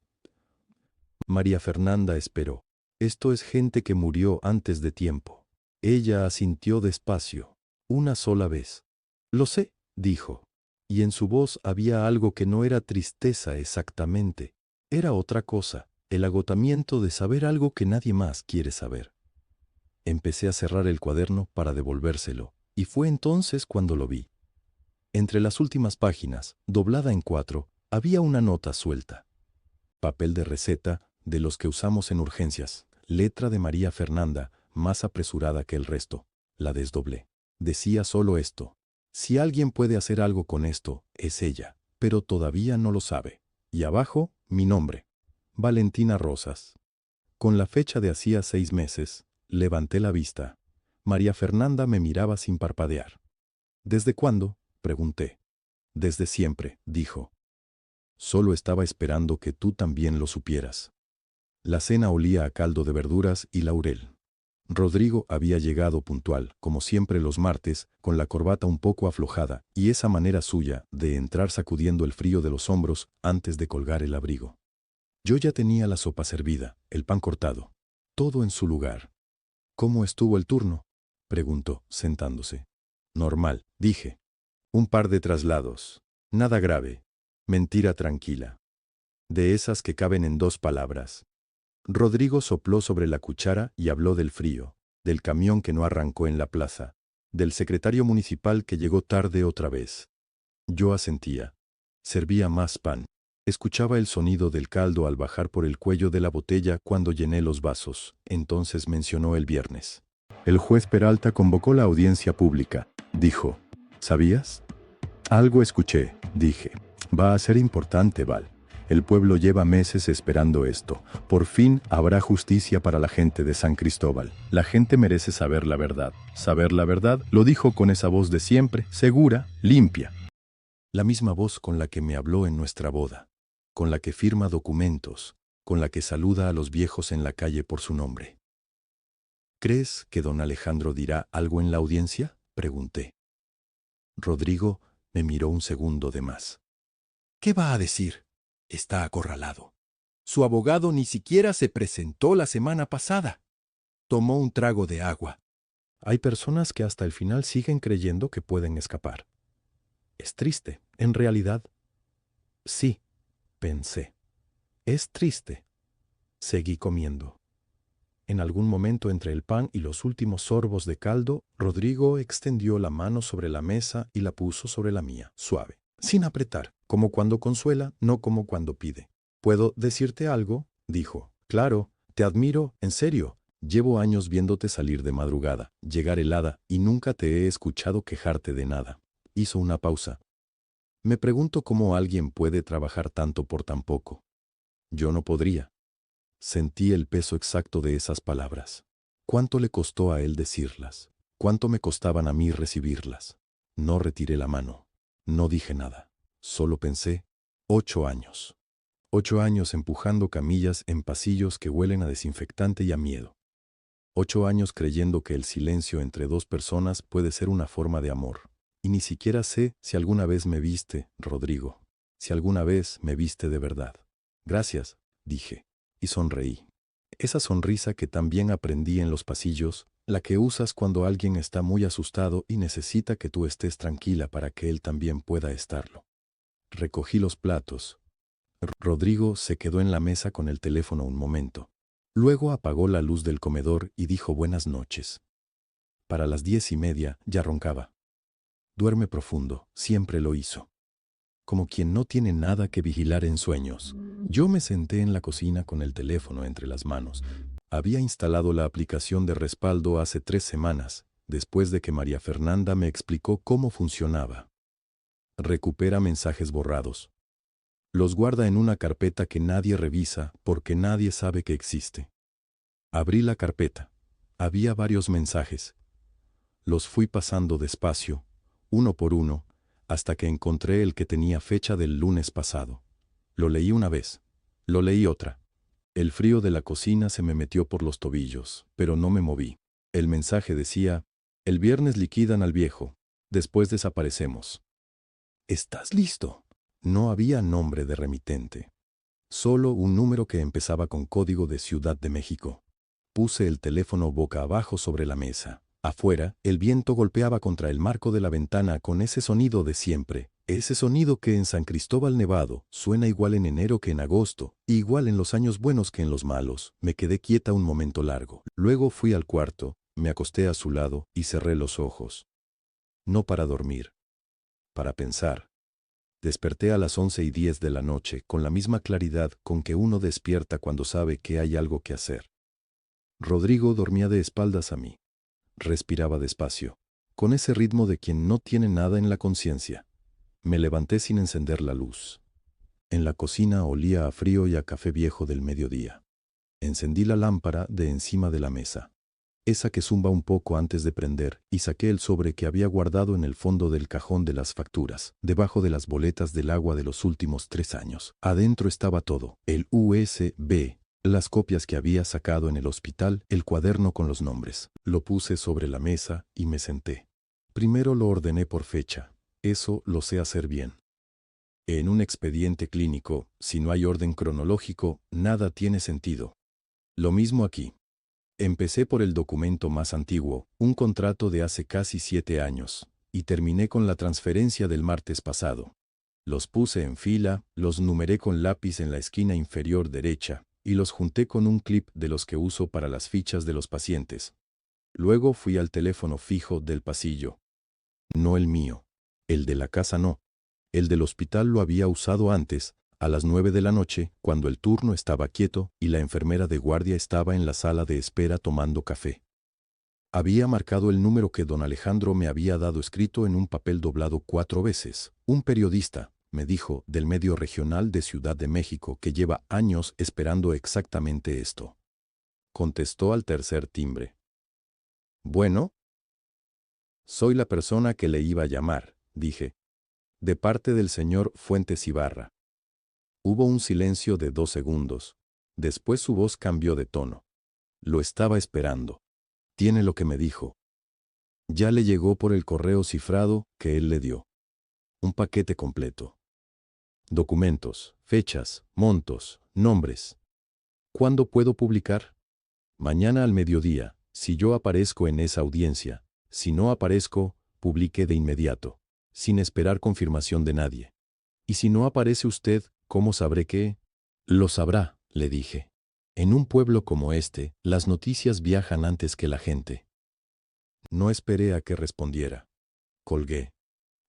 María Fernanda esperó. Esto es gente que murió antes de tiempo. Ella asintió despacio, una sola vez. Lo sé, dijo, y en su voz había algo que no era tristeza exactamente, era otra cosa. El agotamiento de saber algo que nadie más quiere saber. Empecé a cerrar el cuaderno para devolvérselo, y fue entonces cuando lo vi. Entre las últimas páginas, doblada en 4, había una nota suelta. Papel de receta, de los que usamos en urgencias. Letra de María Fernanda, más apresurada que el resto. La desdoblé. Decía solo esto. Si alguien puede hacer algo con esto, es ella, pero todavía no lo sabe. Y abajo, mi nombre. Valentina Rosas. Con la fecha de hacía 6 meses, levanté la vista. María Fernanda me miraba sin parpadear. ¿Desde cuándo?, pregunté. Desde siempre, dijo. Solo estaba esperando que tú también lo supieras. La cena olía a caldo de verduras y laurel. Rodrigo había llegado puntual, como siempre los martes, con la corbata un poco aflojada y esa manera suya de entrar sacudiendo el frío de los hombros antes de colgar el abrigo. Yo ya tenía la sopa servida, el pan cortado, todo en su lugar. ¿Cómo estuvo el turno?, preguntó, sentándose. Normal, dije. Un par de traslados. Nada grave. Mentira tranquila. De esas que caben en 2 palabras. Rodrigo sopló sobre la cuchara y habló del frío, del camión que no arrancó en la plaza, del secretario municipal que llegó tarde otra vez. Yo asentía. Servía más pan. Escuchaba el sonido del caldo al bajar por el cuello de la botella cuando llené los vasos. Entonces mencionó el viernes. El juez Peralta convocó la audiencia pública. Dijo. ¿Sabías? Algo escuché, dije. Va a ser importante, Val. El pueblo lleva meses esperando esto. Por fin habrá justicia para la gente de San Cristóbal. La gente merece saber la verdad. Saber la verdad, lo dijo con esa voz de siempre, segura, limpia. La misma voz con la que me habló en nuestra boda, con la que firma documentos, con la que saluda a los viejos en la calle por su nombre. ¿Crees que don Alejandro dirá algo en la audiencia?, pregunté. Rodrigo me miró un segundo de más. ¿Qué va a decir? Está acorralado. Su abogado ni siquiera se presentó la semana pasada. Tomó un trago de agua. Hay personas que hasta el final siguen creyendo que pueden escapar. Es triste, en realidad. Sí, pensé. Es triste. Seguí comiendo. En algún momento entre el pan y los últimos sorbos de caldo, Rodrigo extendió la mano sobre la mesa y la puso sobre la mía, suave, sin apretar, como cuando consuela, no como cuando pide. ¿Puedo decirte algo?, dijo. Claro, te admiro, en serio. Llevo años viéndote salir de madrugada, llegar helada, y nunca te he escuchado quejarte de nada. Hizo una pausa. Me pregunto cómo alguien puede trabajar tanto por tan poco. Yo no podría. Sentí el peso exacto de esas palabras. ¿Cuánto le costó a él decirlas? ¿Cuánto me costaban a mí recibirlas? No retiré la mano. No dije nada. Solo pensé, 8 años. 8 años empujando camillas en pasillos que huelen a desinfectante y a miedo. 8 años creyendo que el silencio entre 2 personas puede ser una forma de amor. Y ni siquiera sé si alguna vez me viste, Rodrigo. Si alguna vez me viste de verdad. Gracias, dije. Y sonreí. Esa sonrisa que también aprendí en los pasillos, la que usas cuando alguien está muy asustado y necesita que tú estés tranquila para que él también pueda estarlo. Recogí los platos. Rodrigo se quedó en la mesa con el teléfono un momento. Luego apagó la luz del comedor y dijo buenas noches. Para las 10:30 ya roncaba. Duerme profundo, siempre lo hizo. Como quien no tiene nada que vigilar en sueños. Yo me senté en la cocina con el teléfono entre las manos. Había instalado la aplicación de respaldo hace 3 semanas, después de que María Fernanda me explicó cómo funcionaba. Recupera mensajes borrados. Los guarda en una carpeta que nadie revisa porque nadie sabe que existe. Abrí la carpeta. Había varios mensajes. Los fui pasando despacio, uno por uno, hasta que encontré el que tenía fecha del lunes pasado. Lo leí una vez. Lo leí otra. El frío de la cocina se me metió por los tobillos, pero no me moví. El mensaje decía, el viernes liquidan al viejo, después desaparecemos. ¿Estás listo? No había nombre de remitente. Solo un número que empezaba con código de Ciudad de México. Puse el teléfono boca abajo sobre la mesa. Afuera, el viento golpeaba contra el marco de la ventana con ese sonido de siempre, ese sonido que en San Cristóbal Nevado suena igual en enero que en agosto, igual en los años buenos que en los malos. Me quedé quieta un momento largo. Luego fui al cuarto, me acosté a su lado y cerré los ojos. No para dormir, para pensar. Desperté a las 11:10 de la noche con la misma claridad con que uno despierta cuando sabe que hay algo que hacer. Rodrigo dormía de espaldas a mí. Respiraba despacio, con ese ritmo de quien no tiene nada en la conciencia. Me levanté sin encender la luz. En la cocina olía a frío y a café viejo del mediodía. Encendí la lámpara de encima de la mesa, esa que zumba un poco antes de prender, y saqué el sobre que había guardado en el fondo del cajón de las facturas, debajo de las boletas del agua de los últimos 3 años. Adentro estaba todo: el USB, las copias que había sacado en el hospital, el cuaderno con los nombres. Lo puse sobre la mesa y me senté. Primero lo ordené por fecha. Eso lo sé hacer bien. En un expediente clínico, si no hay orden cronológico, nada tiene sentido. Lo mismo aquí. Empecé por el documento más antiguo, un contrato de hace casi 7 años, y terminé con la transferencia del martes pasado. Los puse en fila, los numeré con lápiz en la esquina inferior derecha, y los junté con un clip de los que uso para las fichas de los pacientes. Luego fui al teléfono fijo del pasillo. No el mío. El de la casa no. El del hospital lo había usado antes, a las 9 de la noche, cuando el turno estaba quieto y la enfermera de guardia estaba en la sala de espera tomando café. Había marcado el número que don Alejandro me había dado escrito en un papel doblado 4 veces. Un periodista, me dijo, del medio regional de Ciudad de México, que lleva años esperando exactamente esto. Contestó al tercer timbre. Bueno. Soy la persona que le iba a llamar, dije. De parte del señor Fuentes Ibarra. Hubo un silencio de 2 segundos. Después su voz cambió de tono. Lo estaba esperando. Tiene lo que me dijo. Ya le llegó por el correo cifrado que él le dio. Un paquete completo. Documentos, fechas, montos, nombres. ¿Cuándo puedo publicar? Mañana al mediodía, si yo aparezco en esa audiencia. Si no aparezco, publique de inmediato, sin esperar confirmación de nadie. Y si no aparece usted, ¿cómo sabré qué? Lo sabrá, le dije. En un pueblo como este, las noticias viajan antes que la gente. No esperé a que respondiera. Colgué.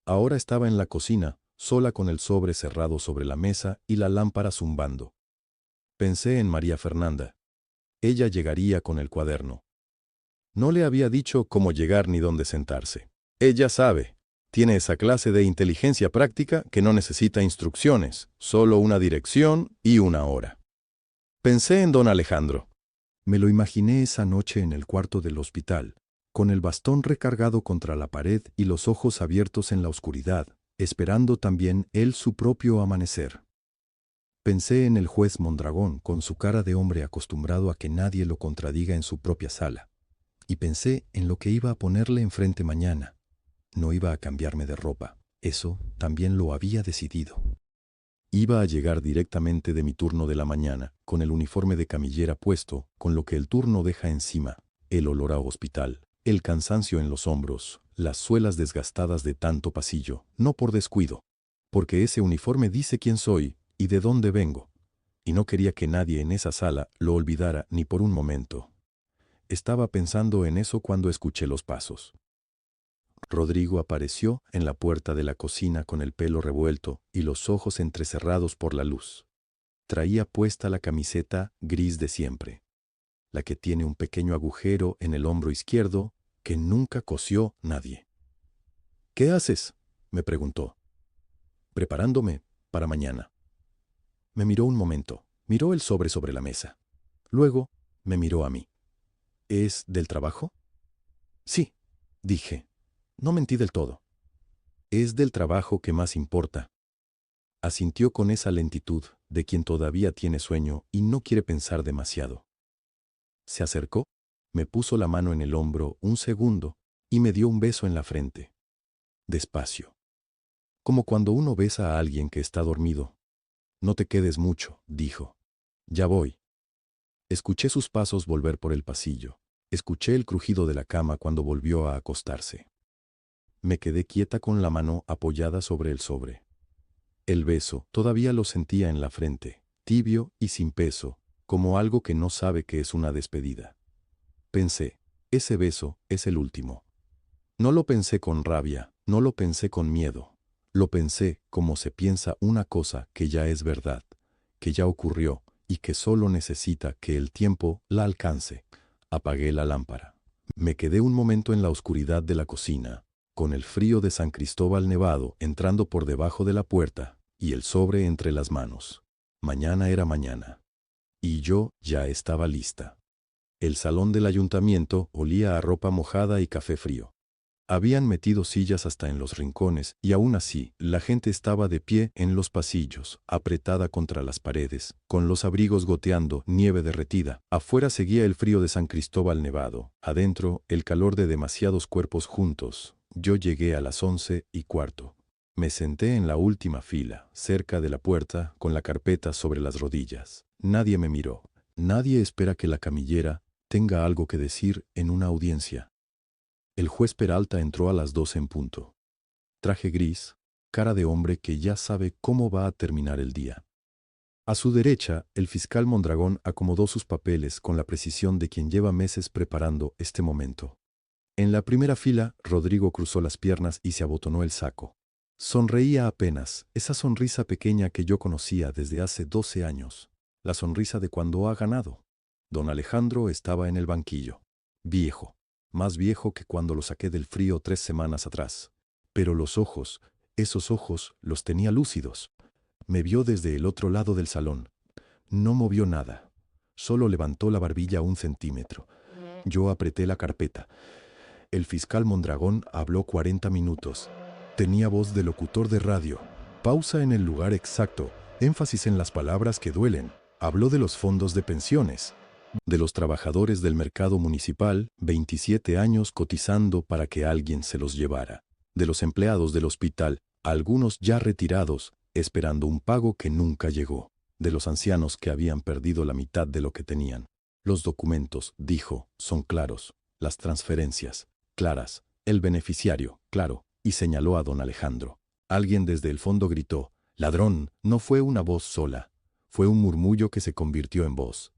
Ahora estaba en la cocina, sola con el sobre cerrado sobre la mesa y la lámpara zumbando. Pensé en María Fernanda. Ella llegaría con el cuaderno. No le había dicho cómo llegar ni dónde sentarse. Ella sabe. Tiene esa clase de inteligencia práctica que no necesita instrucciones, solo una dirección y una hora. Pensé en don Alejandro. Me lo imaginé esa noche en el cuarto del hospital, con el bastón recargado contra la pared y los ojos abiertos en la oscuridad, esperando también él su propio amanecer. Pensé en el juez Mondragón con su cara de hombre acostumbrado a que nadie lo contradiga en su propia sala. Y pensé en lo que iba a ponerle enfrente mañana. No iba a cambiarme de ropa. Eso también lo había decidido. Iba a llegar directamente de mi turno de la mañana, con el uniforme de camillera puesto, con lo que el turno deja encima, el olor a hospital, el cansancio en los hombros, las suelas desgastadas de tanto pasillo, no por descuido, porque ese uniforme dice quién soy y de dónde vengo, y no quería que nadie en esa sala lo olvidara ni por un momento. Estaba pensando en eso cuando escuché los pasos. Rodrigo apareció en la puerta de la cocina con el pelo revuelto y los ojos entrecerrados por la luz. Traía puesta la camiseta gris de siempre, la que tiene un pequeño agujero en el hombro izquierdo que nunca cosió nadie. ¿Qué haces?, me preguntó. Preparándome para mañana. Me miró un momento, miró el sobre la mesa. Luego me miró a mí. ¿Es del trabajo? Sí, dije. No mentí del todo. Es del trabajo que más importa. Asintió con esa lentitud de quien todavía tiene sueño y no quiere pensar demasiado. Se acercó, me puso la mano en el hombro un segundo y me dio un beso en la frente. Despacio. Como cuando uno besa a alguien que está dormido. No te quedes mucho, dijo. Ya voy. Escuché sus pasos volver por el pasillo. Escuché el crujido de la cama cuando volvió a acostarse. Me quedé quieta con la mano apoyada sobre el sobre. El beso todavía lo sentía en la frente, tibio y sin peso, como algo que no sabe que es una despedida. Pensé, ese beso es el último. No lo pensé con rabia, no lo pensé con miedo. Lo pensé como se piensa una cosa que ya es verdad, que ya ocurrió y que solo necesita que el tiempo la alcance. Apagué la lámpara. Me quedé un momento en la oscuridad de la cocina, con el frío de San Cristóbal Nevado entrando por debajo de la puerta y el sobre entre las manos. Mañana era mañana. Y yo ya estaba lista. El salón del ayuntamiento olía a ropa mojada y café frío. Habían metido sillas hasta en los rincones y aún así la gente estaba de pie en los pasillos, apretada contra las paredes, con los abrigos goteando nieve derretida. Afuera seguía el frío de San Cristóbal Nevado, adentro el calor de demasiados cuerpos juntos. Yo llegué a las 11:15. Me senté en la última fila, cerca de la puerta, con la carpeta sobre las rodillas. Nadie me miró. Nadie espera que la camillera tenga algo que decir en una audiencia. El juez Peralta entró a las 12 en punto. Traje gris, cara de hombre que ya sabe cómo va a terminar el día. A su derecha, el fiscal Mondragón acomodó sus papeles con la precisión de quien lleva meses preparando este momento. En la primera fila, Rodrigo cruzó las piernas y se abotonó el saco. Sonreía apenas, esa sonrisa pequeña que yo conocía desde hace 12 años, la sonrisa de cuando ha ganado. Don Alejandro estaba en el banquillo. Viejo. Más viejo que cuando lo saqué del frío 3 semanas atrás. Pero los ojos, esos ojos, los tenía lúcidos. Me vio desde el otro lado del salón. No movió nada. Solo levantó la barbilla 1 centímetro. Yo apreté la carpeta. El fiscal Mondragón habló 40 minutos. Tenía voz de locutor de radio. Pausa en el lugar exacto. Énfasis en las palabras que duelen. Habló de los fondos de pensiones. De los trabajadores del mercado municipal, 27 años cotizando para que alguien se los llevara. De los empleados del hospital, algunos ya retirados, esperando un pago que nunca llegó. De los ancianos que habían perdido la mitad de lo que tenían. Los documentos, dijo, son claros. Las transferencias, claras. El beneficiario, claro. Y señaló a don Alejandro. Alguien desde el fondo gritó, «¡Ladrón!». No fue una voz sola. Fue un murmullo que se convirtió en voz.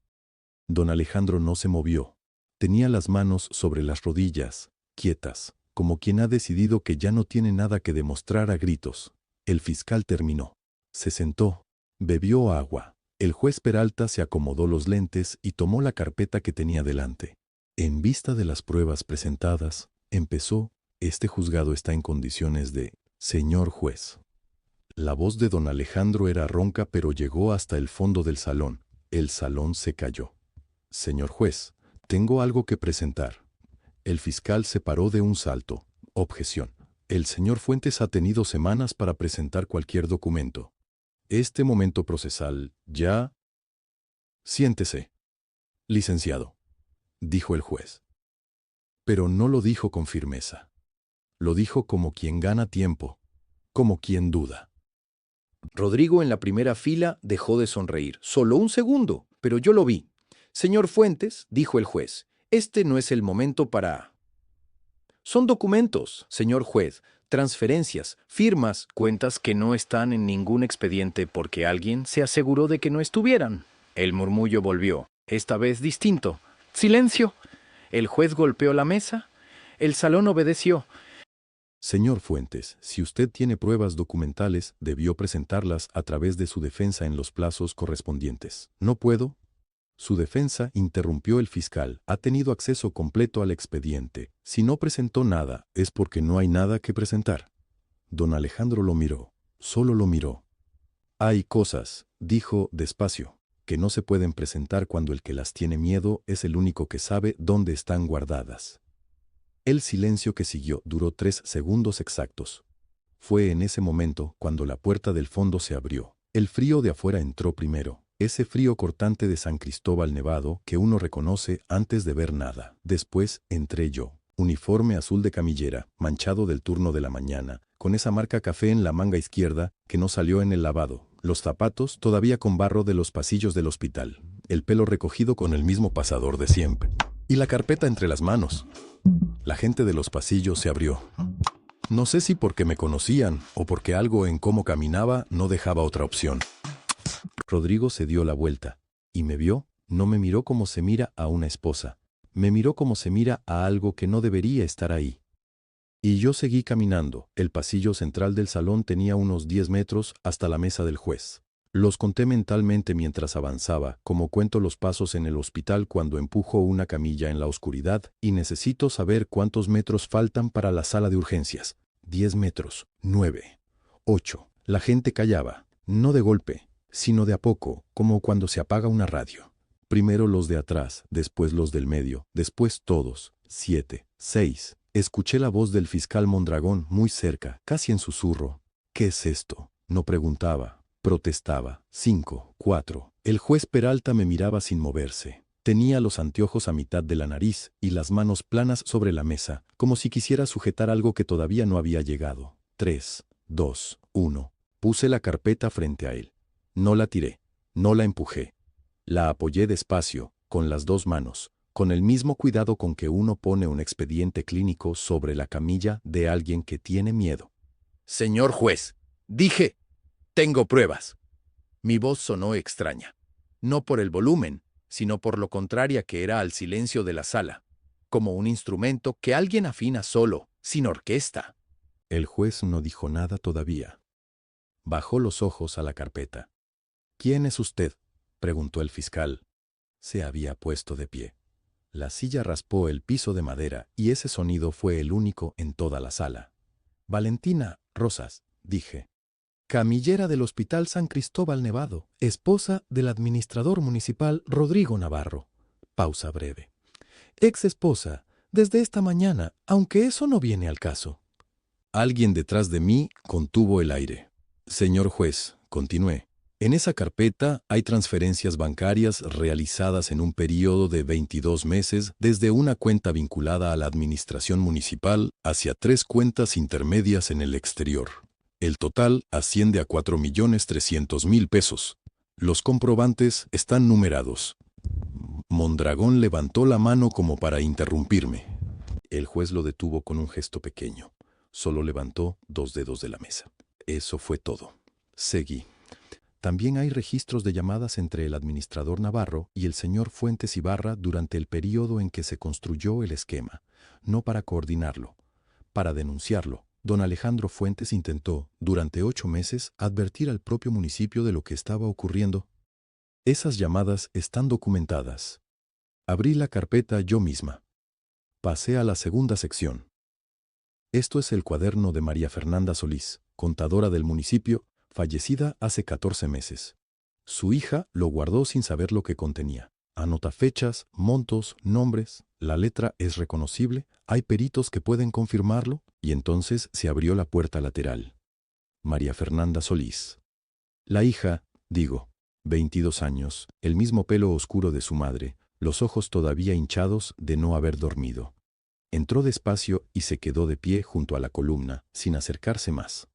Don Alejandro no se movió. Tenía las manos sobre las rodillas, quietas, como quien ha decidido que ya no tiene nada que demostrar a gritos. El fiscal terminó. Se sentó. Bebió agua. El juez Peralta se acomodó los lentes y tomó la carpeta que tenía delante. En vista de las pruebas presentadas, empezó, este juzgado está en condiciones de, señor juez. La voz de don Alejandro era ronca pero llegó hasta el fondo del salón. El salón se cayó. Señor juez, tengo algo que presentar. El fiscal se paró de un salto. Objeción. El señor Fuentes ha tenido semanas para presentar cualquier documento. Este momento procesal, ya... Siéntese. Licenciado, dijo el juez. Pero no lo dijo con firmeza. Lo dijo como quien gana tiempo, como quien duda. Rodrigo en la primera fila dejó de sonreír. Solo un segundo, pero yo lo vi. Señor Fuentes, dijo el juez, este no es el momento para... Son documentos, señor juez, transferencias, firmas, cuentas que no están en ningún expediente porque alguien se aseguró de que no estuvieran. El murmullo volvió, esta vez distinto. ¡Silencio! El juez golpeó la mesa. El salón obedeció. Señor Fuentes, si usted tiene pruebas documentales, debió presentarlas a través de su defensa en los plazos correspondientes. ¿No puedo? Su defensa, interrumpió el fiscal, ha tenido acceso completo al expediente. Si no presentó nada, es porque no hay nada que presentar. Don Alejandro lo miró, solo lo miró. Hay cosas, dijo despacio, que no se pueden presentar cuando el que las tiene miedo es el único que sabe dónde están guardadas. El silencio que siguió duró 3 segundos exactos. Fue en ese momento cuando la puerta del fondo se abrió. El frío de afuera entró primero. Ese frío cortante de San Cristóbal Nevado que uno reconoce antes de ver nada. Después entré yo, uniforme azul de camillera, manchado del turno de la mañana, con esa marca café en la manga izquierda que no salió en el lavado, los zapatos todavía con barro de los pasillos del hospital, el pelo recogido con el mismo pasador de siempre, y la carpeta entre las manos. La gente de los pasillos se abrió. No sé si porque me conocían o porque algo en cómo caminaba no dejaba otra opción. Rodrigo se dio la vuelta y me vio, no me miró como se mira a una esposa, me miró como se mira a algo que no debería estar ahí. Y yo seguí caminando. El pasillo central del salón tenía unos 10 metros hasta la mesa del juez. Los conté mentalmente mientras avanzaba, como cuento los pasos en el hospital cuando empujo una camilla en la oscuridad y necesito saber cuántos metros faltan para la sala de urgencias. 10 metros, 9, 8. La gente callaba, no de golpe, sino de a poco, como cuando se apaga una radio. Primero los de atrás, después los del medio, después todos. 7, 6. Escuché la voz del fiscal Mondragón muy cerca, casi en susurro. ¿Qué es esto? No preguntaba, protestaba. 5, 4. El juez Peralta me miraba sin moverse. Tenía los anteojos a mitad de la nariz y las manos planas sobre la mesa, como si quisiera sujetar algo que todavía no había llegado. 3, 2, 1. Puse la carpeta frente a él. No la tiré, no la empujé. La apoyé despacio, con las dos manos, con el mismo cuidado con que uno pone un expediente clínico sobre la camilla de alguien que tiene miedo. Señor juez, dije, tengo pruebas. Mi voz sonó extraña, no por el volumen, sino por lo contraria que era al silencio de la sala, como un instrumento que alguien afina solo, sin orquesta. El juez no dijo nada todavía. Bajó los ojos a la carpeta. ¿Quién es usted?, preguntó el fiscal. Se había puesto de pie. La silla raspó el piso de madera y ese sonido fue el único en toda la sala. Valentina Rosas, dije. Camillera del Hospital San Cristóbal Nevado, esposa del administrador municipal Rodrigo Navarro. Pausa breve. Ex esposa, desde esta mañana, aunque eso no viene al caso. Alguien detrás de mí contuvo el aire. Señor juez, continué. En esa carpeta hay transferencias bancarias realizadas en un período de 22 meses desde una cuenta vinculada a la administración municipal hacia 3 cuentas intermedias en el exterior. El total asciende a 4.300.000 pesos. Los comprobantes están numerados. Mondragón levantó la mano como para interrumpirme. El juez lo detuvo con un gesto pequeño. Solo levantó 2 dedos de la mesa. Eso fue todo. Seguí. También hay registros de llamadas entre el administrador Navarro y el señor Fuentes Ibarra durante el período en que se construyó el esquema, no para coordinarlo, para denunciarlo. Don Alejandro Fuentes intentó, durante 8 meses, advertir al propio municipio de lo que estaba ocurriendo. Esas llamadas están documentadas. Abrí la carpeta yo misma. Pasé a la segunda sección. Esto es el cuaderno de María Fernanda Solís, contadora del municipio, fallecida hace 14 meses. Su hija lo guardó sin saber lo que contenía. Anota fechas, montos, nombres, la letra es reconocible, hay peritos que pueden confirmarlo, y entonces se abrió la puerta lateral. María Fernanda Solís. La hija, 22 años, el mismo pelo oscuro de su madre, los ojos todavía hinchados de no haber dormido. Entró despacio y se quedó de pie junto a la columna, sin acercarse más.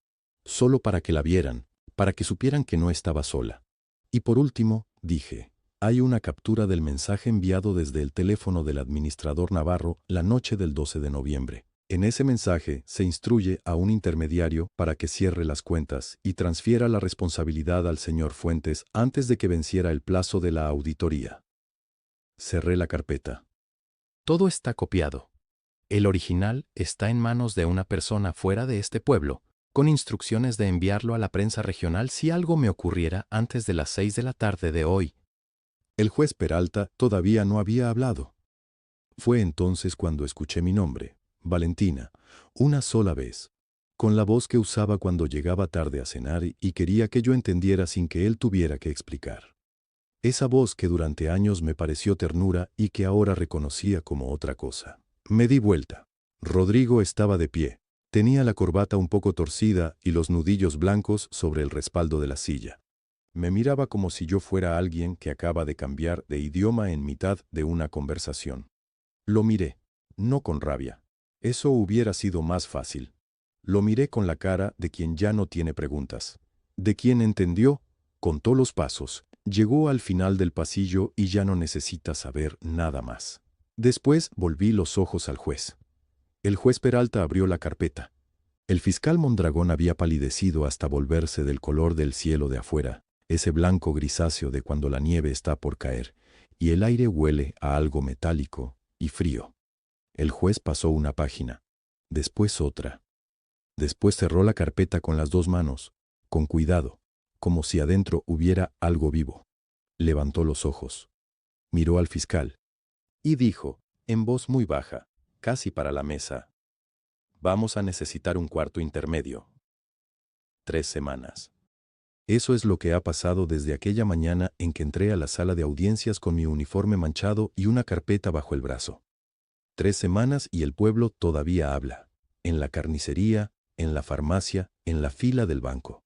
Solo para que la vieran, para que supieran que no estaba sola. Y por último, dije, hay una captura del mensaje enviado desde el teléfono del administrador Navarro la noche del 12 de noviembre. En ese mensaje se instruye a un intermediario para que cierre las cuentas y transfiera la responsabilidad al señor Fuentes antes de que venciera el plazo de la auditoría. Cerré la carpeta. Todo está copiado. El original está en manos de una persona fuera de este pueblo, con instrucciones de enviarlo a la prensa regional si algo me ocurriera antes de las 6 de la tarde de hoy. El juez Peralta todavía no había hablado. Fue entonces cuando escuché mi nombre, Valentina, una sola vez, con la voz que usaba cuando llegaba tarde a cenar y quería que yo entendiera sin que él tuviera que explicar. Esa voz que durante años me pareció ternura y que ahora reconocía como otra cosa. Me di vuelta. Rodrigo estaba de pie. Tenía la corbata un poco torcida y los nudillos blancos sobre el respaldo de la silla. Me miraba como si yo fuera alguien que acaba de cambiar de idioma en mitad de una conversación. Lo miré, no con rabia. Eso hubiera sido más fácil. Lo miré con la cara de quien ya no tiene preguntas. De quien entendió, contó los pasos, llegó al final del pasillo y ya no necesita saber nada más. Después volví los ojos al juez. El juez Peralta abrió la carpeta. El fiscal Mondragón había palidecido hasta volverse del color del cielo de afuera, ese blanco grisáceo de cuando la nieve está por caer, y el aire huele a algo metálico y frío. El juez pasó una página. Después otra. Después cerró la carpeta con las dos manos, con cuidado, como si adentro hubiera algo vivo. Levantó los ojos. Miró al fiscal. Y dijo, en voz muy baja, casi para la mesa: vamos a necesitar un cuarto intermedio. 3 semanas. Eso es lo que ha pasado desde aquella mañana en que entré a la sala de audiencias con mi uniforme manchado y una carpeta bajo el brazo. 3 semanas y el pueblo todavía habla. En la carnicería, en la farmacia, en la fila del banco.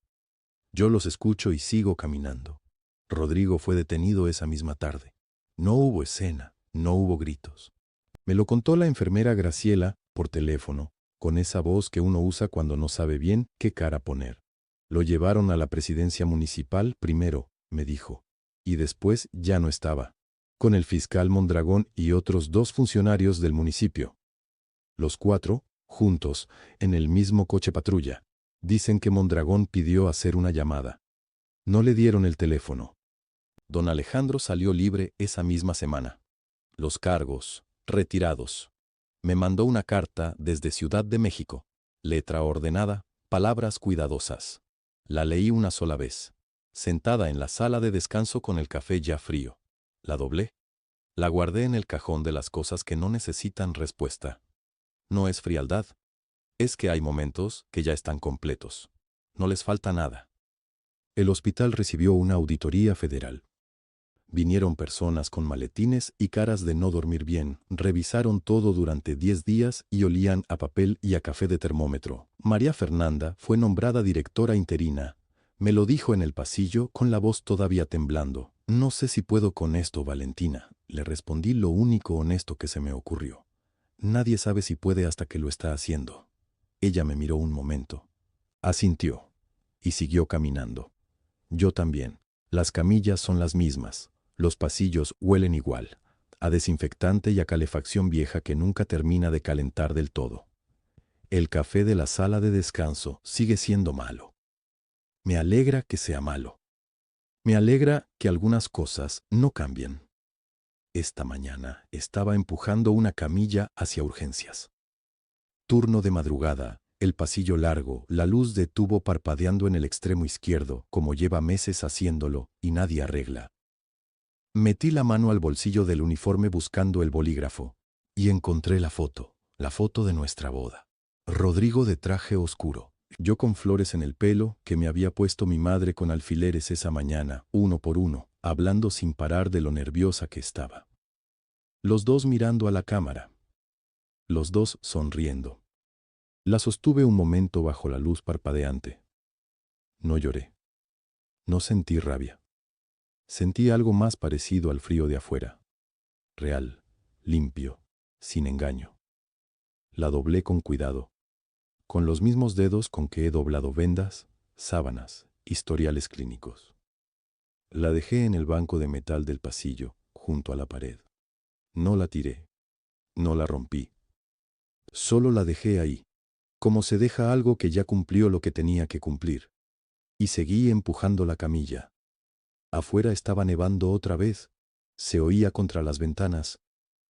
Yo los escucho y sigo caminando. Rodrigo fue detenido esa misma tarde. No hubo escena, no hubo gritos. Me lo contó la enfermera Graciela, por teléfono, con esa voz que uno usa cuando no sabe bien qué cara poner. Lo llevaron a la presidencia municipal primero, me dijo, y después ya no estaba, con el fiscal Mondragón y otros 2 funcionarios del municipio. Los 4, juntos, en el mismo coche patrulla. Dicen que Mondragón pidió hacer una llamada. No le dieron el teléfono. Don Alejandro salió libre esa misma semana. Los cargos, retirados. Me mandó una carta desde Ciudad de México. Letra ordenada, palabras cuidadosas. La leí una sola vez, sentada en la sala de descanso con el café ya frío. La doblé. La guardé en el cajón de las cosas que no necesitan respuesta. No es frialdad. Es que hay momentos que ya están completos. No les falta nada. El hospital recibió una auditoría federal. Vinieron personas con maletines y caras de no dormir bien, revisaron todo durante 10 días y olían a papel y a café de termómetro. María Fernanda fue nombrada directora interina. Me lo dijo en el pasillo con la voz todavía temblando. No sé si puedo con esto, Valentina. Le respondí lo único honesto que se me ocurrió. Nadie sabe si puede hasta que lo está haciendo. Ella me miró un momento. Asintió. Y siguió caminando. Yo también. Las camillas son las mismas. Los pasillos huelen igual, a desinfectante y a calefacción vieja que nunca termina de calentar del todo. El café de la sala de descanso sigue siendo malo. Me alegra que sea malo. Me alegra que algunas cosas no cambien. Esta mañana estaba empujando una camilla hacia urgencias. Turno de madrugada, el pasillo largo, la luz de tubo parpadeando en el extremo izquierdo, como lleva meses haciéndolo, y nadie arregla. Metí la mano al bolsillo del uniforme buscando el bolígrafo, y encontré la foto de nuestra boda. Rodrigo de traje oscuro, yo con flores en el pelo que me había puesto mi madre con alfileres esa mañana, uno por uno, hablando sin parar de lo nerviosa que estaba. Los 2 mirando a la cámara. Los 2 sonriendo. La sostuve un momento bajo la luz parpadeante. No lloré. No sentí rabia. Sentí algo más parecido al frío de afuera. Real, limpio, sin engaño. La doblé con cuidado, con los mismos dedos con que he doblado vendas, sábanas, historiales clínicos. La dejé en el banco de metal del pasillo, junto a la pared. No la tiré, no la rompí. Solo la dejé ahí, como se deja algo que ya cumplió lo que tenía que cumplir. Y seguí empujando la camilla. Afuera estaba nevando otra vez. Se oía contra las ventanas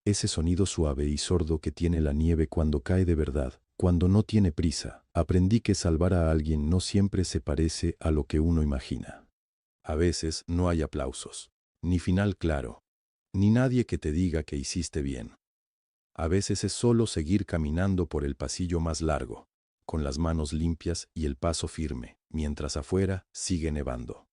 ese sonido suave y sordo que tiene la nieve cuando cae de verdad, cuando no tiene prisa. Aprendí que salvar a alguien no siempre se parece a lo que uno imagina. A veces no hay aplausos, ni final claro, ni nadie que te diga que hiciste bien. A veces es solo seguir caminando por el pasillo más largo, con las manos limpias y el paso firme, mientras afuera sigue nevando.